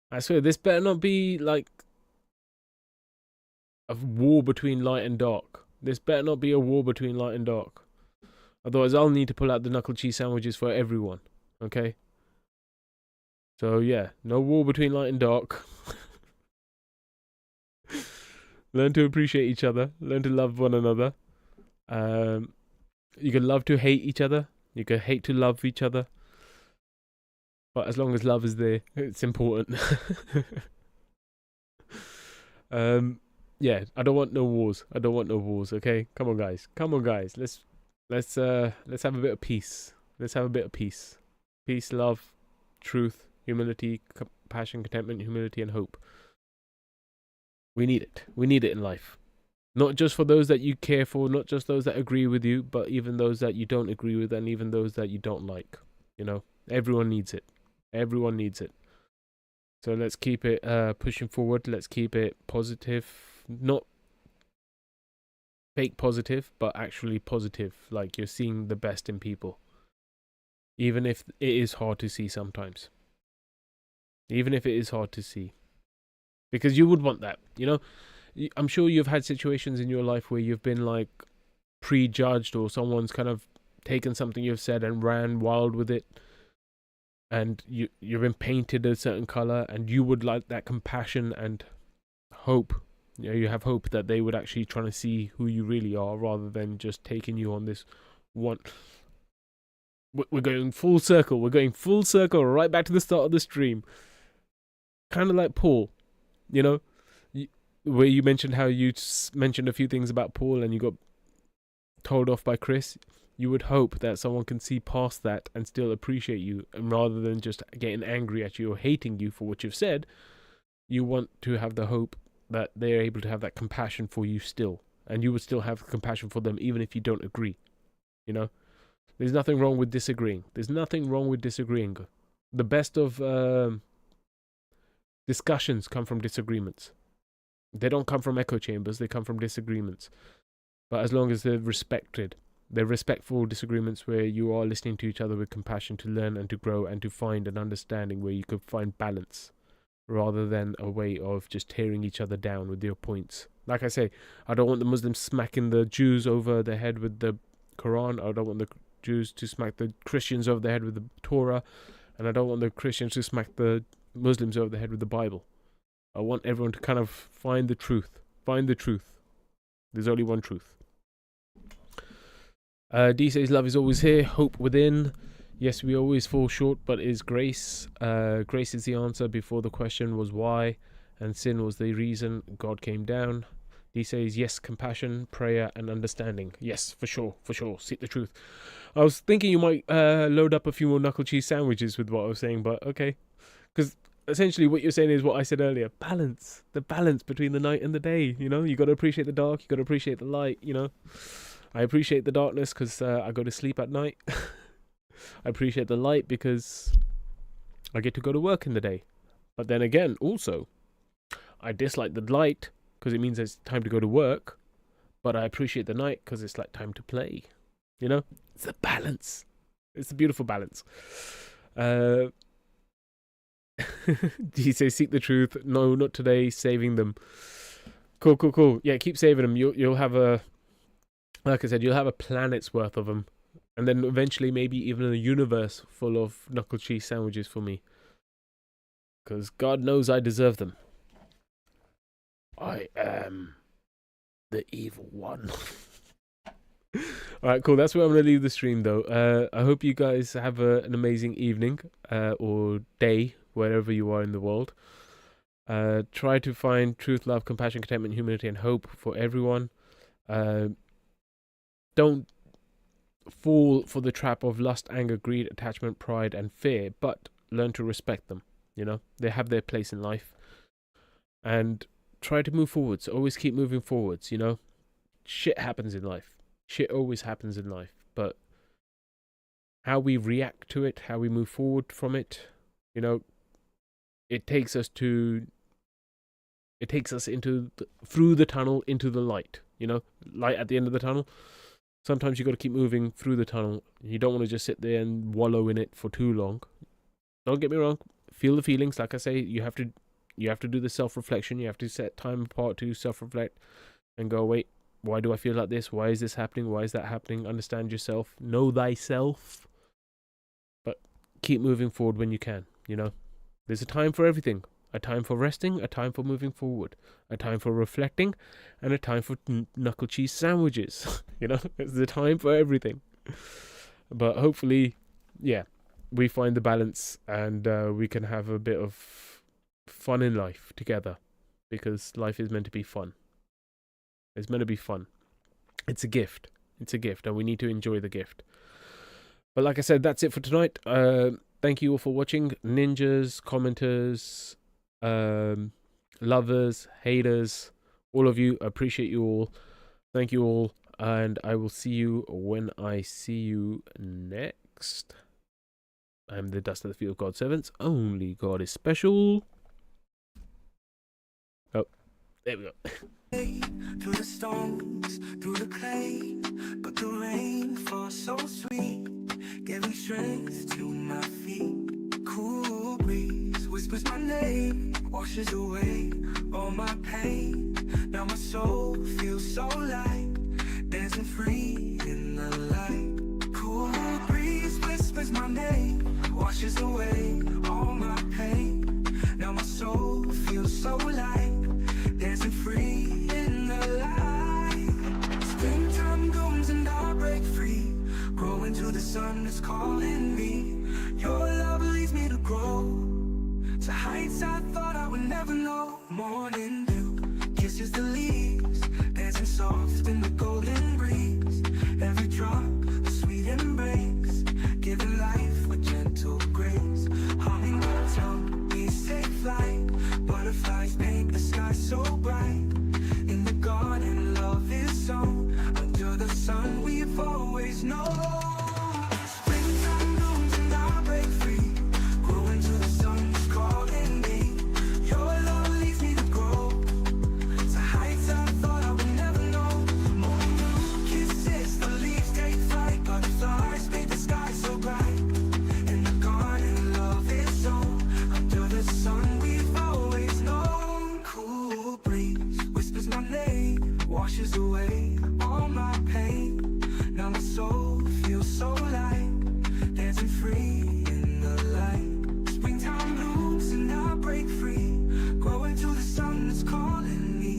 I swear, this better not be like a war between light and dark. Otherwise, I'll need to pull out the knuckle cheese sandwiches for everyone. Okay? So, yeah. No war between light and dark. Learn to appreciate each other. Learn to love one another. You can love to hate each other. You can hate to love each other. But as long as love is there, it's important. Yeah, I don't want no wars. Okay, come on, guys. Let's have a bit of peace. Peace, love, truth, humility, compassion, contentment, humility, and hope. We need it in life. Not just for those that you care for, not just those that agree with you, but even those that you don't agree with, and even those that you don't like. You know, everyone needs it. Everyone needs it. So let's keep it pushing forward. Let's keep it positive. Not fake positive, but actually positive. Like you're seeing the best in people. Even if it is hard to see sometimes. Even if it is hard to see. Because you would want that, you know? I'm sure you've had situations in your life where you've been like prejudged, or someone's kind of taken something you've said and ran wild with it, and you've been painted a certain color, and you would like that compassion and hope. You know, you have hope that they would actually try to see who you really are, rather than just taking you on this one. We're going full circle. We're going full circle right back to the start of the stream. Kind of like Paul, you know, where you mentioned how you mentioned a few things about Paul and you got told off by Chris. You would hope that someone can see past that and still appreciate you, and rather than just getting angry at you or hating you for what you've said, you want to have the hope that they're able to have that compassion for you still, and you would still have compassion for them even if you don't agree. You know, there's nothing wrong with disagreeing. There's nothing wrong with disagreeing. The best of discussions come from disagreements. They don't come from echo chambers, they come from disagreements. But as long as they're respected, they're respectful disagreements where you are listening to each other with compassion to learn and to grow and to find an understanding where you could find balance, rather than a way of just tearing each other down with your points. Like I say, I don't want the Muslims smacking the Jews over the head with the Quran. I don't want the Jews to smack the Christians over the head with the Torah. And I don't want the Christians to smack the Muslims over the head with the Bible. I want everyone to kind of find the truth. Find the truth. There's only one truth. D says love is always here, hope within. Yes, we always fall short, but is grace. Grace is the answer. Before the question was why, and sin was the reason God came down. D says yes, compassion, prayer, and understanding. Yes, for sure, for sure. Seek the truth. I was thinking you might load up a few more knuckle cheese sandwiches with what I was saying, but okay. Because essentially what you're saying is what I said earlier. Balance. The balance between the night and the day, you know? You got to appreciate the dark, you got to appreciate the light, you know? I appreciate the darkness because I go to sleep at night. I appreciate the light because I get to go to work in the day. But then again, also, I dislike the light because it means it's time to go to work. But I appreciate the night because it's like time to play. You know? It's a balance. It's a beautiful balance. He says, seek the truth. No, not today. Saving them. Cool, cool, cool. Yeah, keep saving them. You'll have a... Like I said, you'll have a planet's worth of them. And then eventually maybe even a universe full of knuckle cheese sandwiches for me. Because God knows I deserve them. I am the evil one. Alright, cool. That's where I'm going to leave the stream, though. I hope you guys have an amazing evening or day, wherever you are in the world. Try to find truth, love, compassion, contentment, humility, and hope for everyone. Don't fall for the trap of lust, anger, greed, attachment, pride, and fear, but learn to respect them. You know, they have their place in life. And try to move forwards. Always keep moving forwards, you know. Shit happens in life. Shit always happens in life. But how we react to it, how we move forward from it, you know, it takes us into through the tunnel into the light, you know, light at the end of the tunnel. Sometimes you got to keep moving through the tunnel. You don't want to just sit there and wallow in it for too long. Don't get me wrong. Feel the feelings. Like I say, you have to do the self-reflection. You have to set time apart to self-reflect and go, wait, why do I feel like this? Why is this happening? Why is that happening? Understand yourself. Know thyself. But keep moving forward when you can, you know. There's a time for everything. A time for resting, a time for moving forward, a time for reflecting, and a time for knuckle cheese sandwiches. You know, it's a time for everything. But hopefully, yeah, we find the balance and we can have a bit of fun in life together, because life is meant to be fun. It's meant to be fun. It's a gift. It's a gift, and we need to enjoy the gift. But like I said, that's it for tonight. Thank you all for watching. Ninjas, commenters, lovers, haters, all of you, appreciate you all. Thank you all, and I will see you when I see you next. I'm the dust of the field of God's servants. Only God is special. Oh, there we go. Through the stones, through the clay, but the rain falls so sweet, giving strength to my feet. Cool breeze whispers my name, washes away all my pain. Now my soul feels so light, dancing free in the light. Cool breeze whispers my name, washes away all my pain. Now my soul feels so light, dancing free in the light. Springtime blooms and I break free, growing to the sun that's calling me. Your love leads me to grow to heights I thought I would never know. Morning dew kisses the leaves, dancing soft in the golden breeze. Every drop a sweet embrace, giving life with gentle grace. Hummingbirds hum, bees take flight, butterflies paint the sky so bright. In the garden love is sown, under the sun we've always known. Springtime blooms and I break free, growing to the sun that's calling me. Your love leads me to grow to heights I thought I would never know. Morning kisses, the leaves take flight, butterflies paint the sky so bright. In the garden love is sown, under the sun we've always known. Cool breeze whispers my name, washes away all my pain. Now my soul feels so light, dancing free in the light. Springtime blooms and I break free, growing to the sun that's calling me.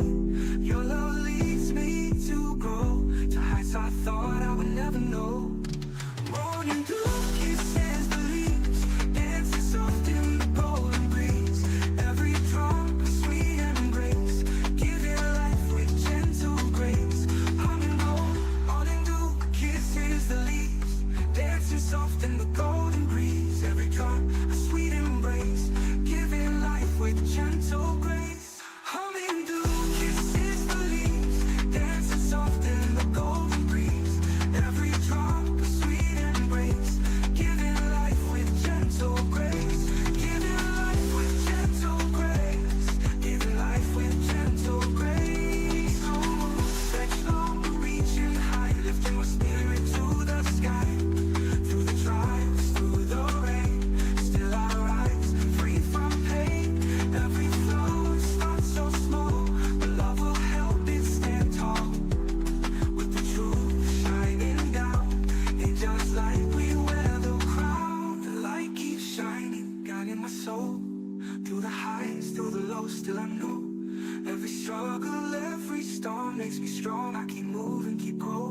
Your love leads me to grow to heights I thought I would never know. Morning dew kisses the leaves, dancing soft in the golden breeze. Every drop a sweet embrace, giving life with gentle grace. Morning dew kisses the leaves, dancing soft in the golden breeze. Every drop a sweet embrace, giving life with gentle grace. Humming dew kisses the leaves, dancing soft in the golden breeze. Every drop a sweet embrace, giving life with gentle grace. Giving life with gentle grace, giving life with gentle grace. Oh, stretch long, reaching high, lifting my spirit to the sky. Through the trials, through the rain, still I rise, free from pain. Every flow starts so small, but love will help it stand tall. With the truth shining down, angels like we wear the crown. The light keeps shining, guiding my soul. Through the highs, through the lows, still I know. Every struggle, every storm makes me strong. I keep moving, keep growing.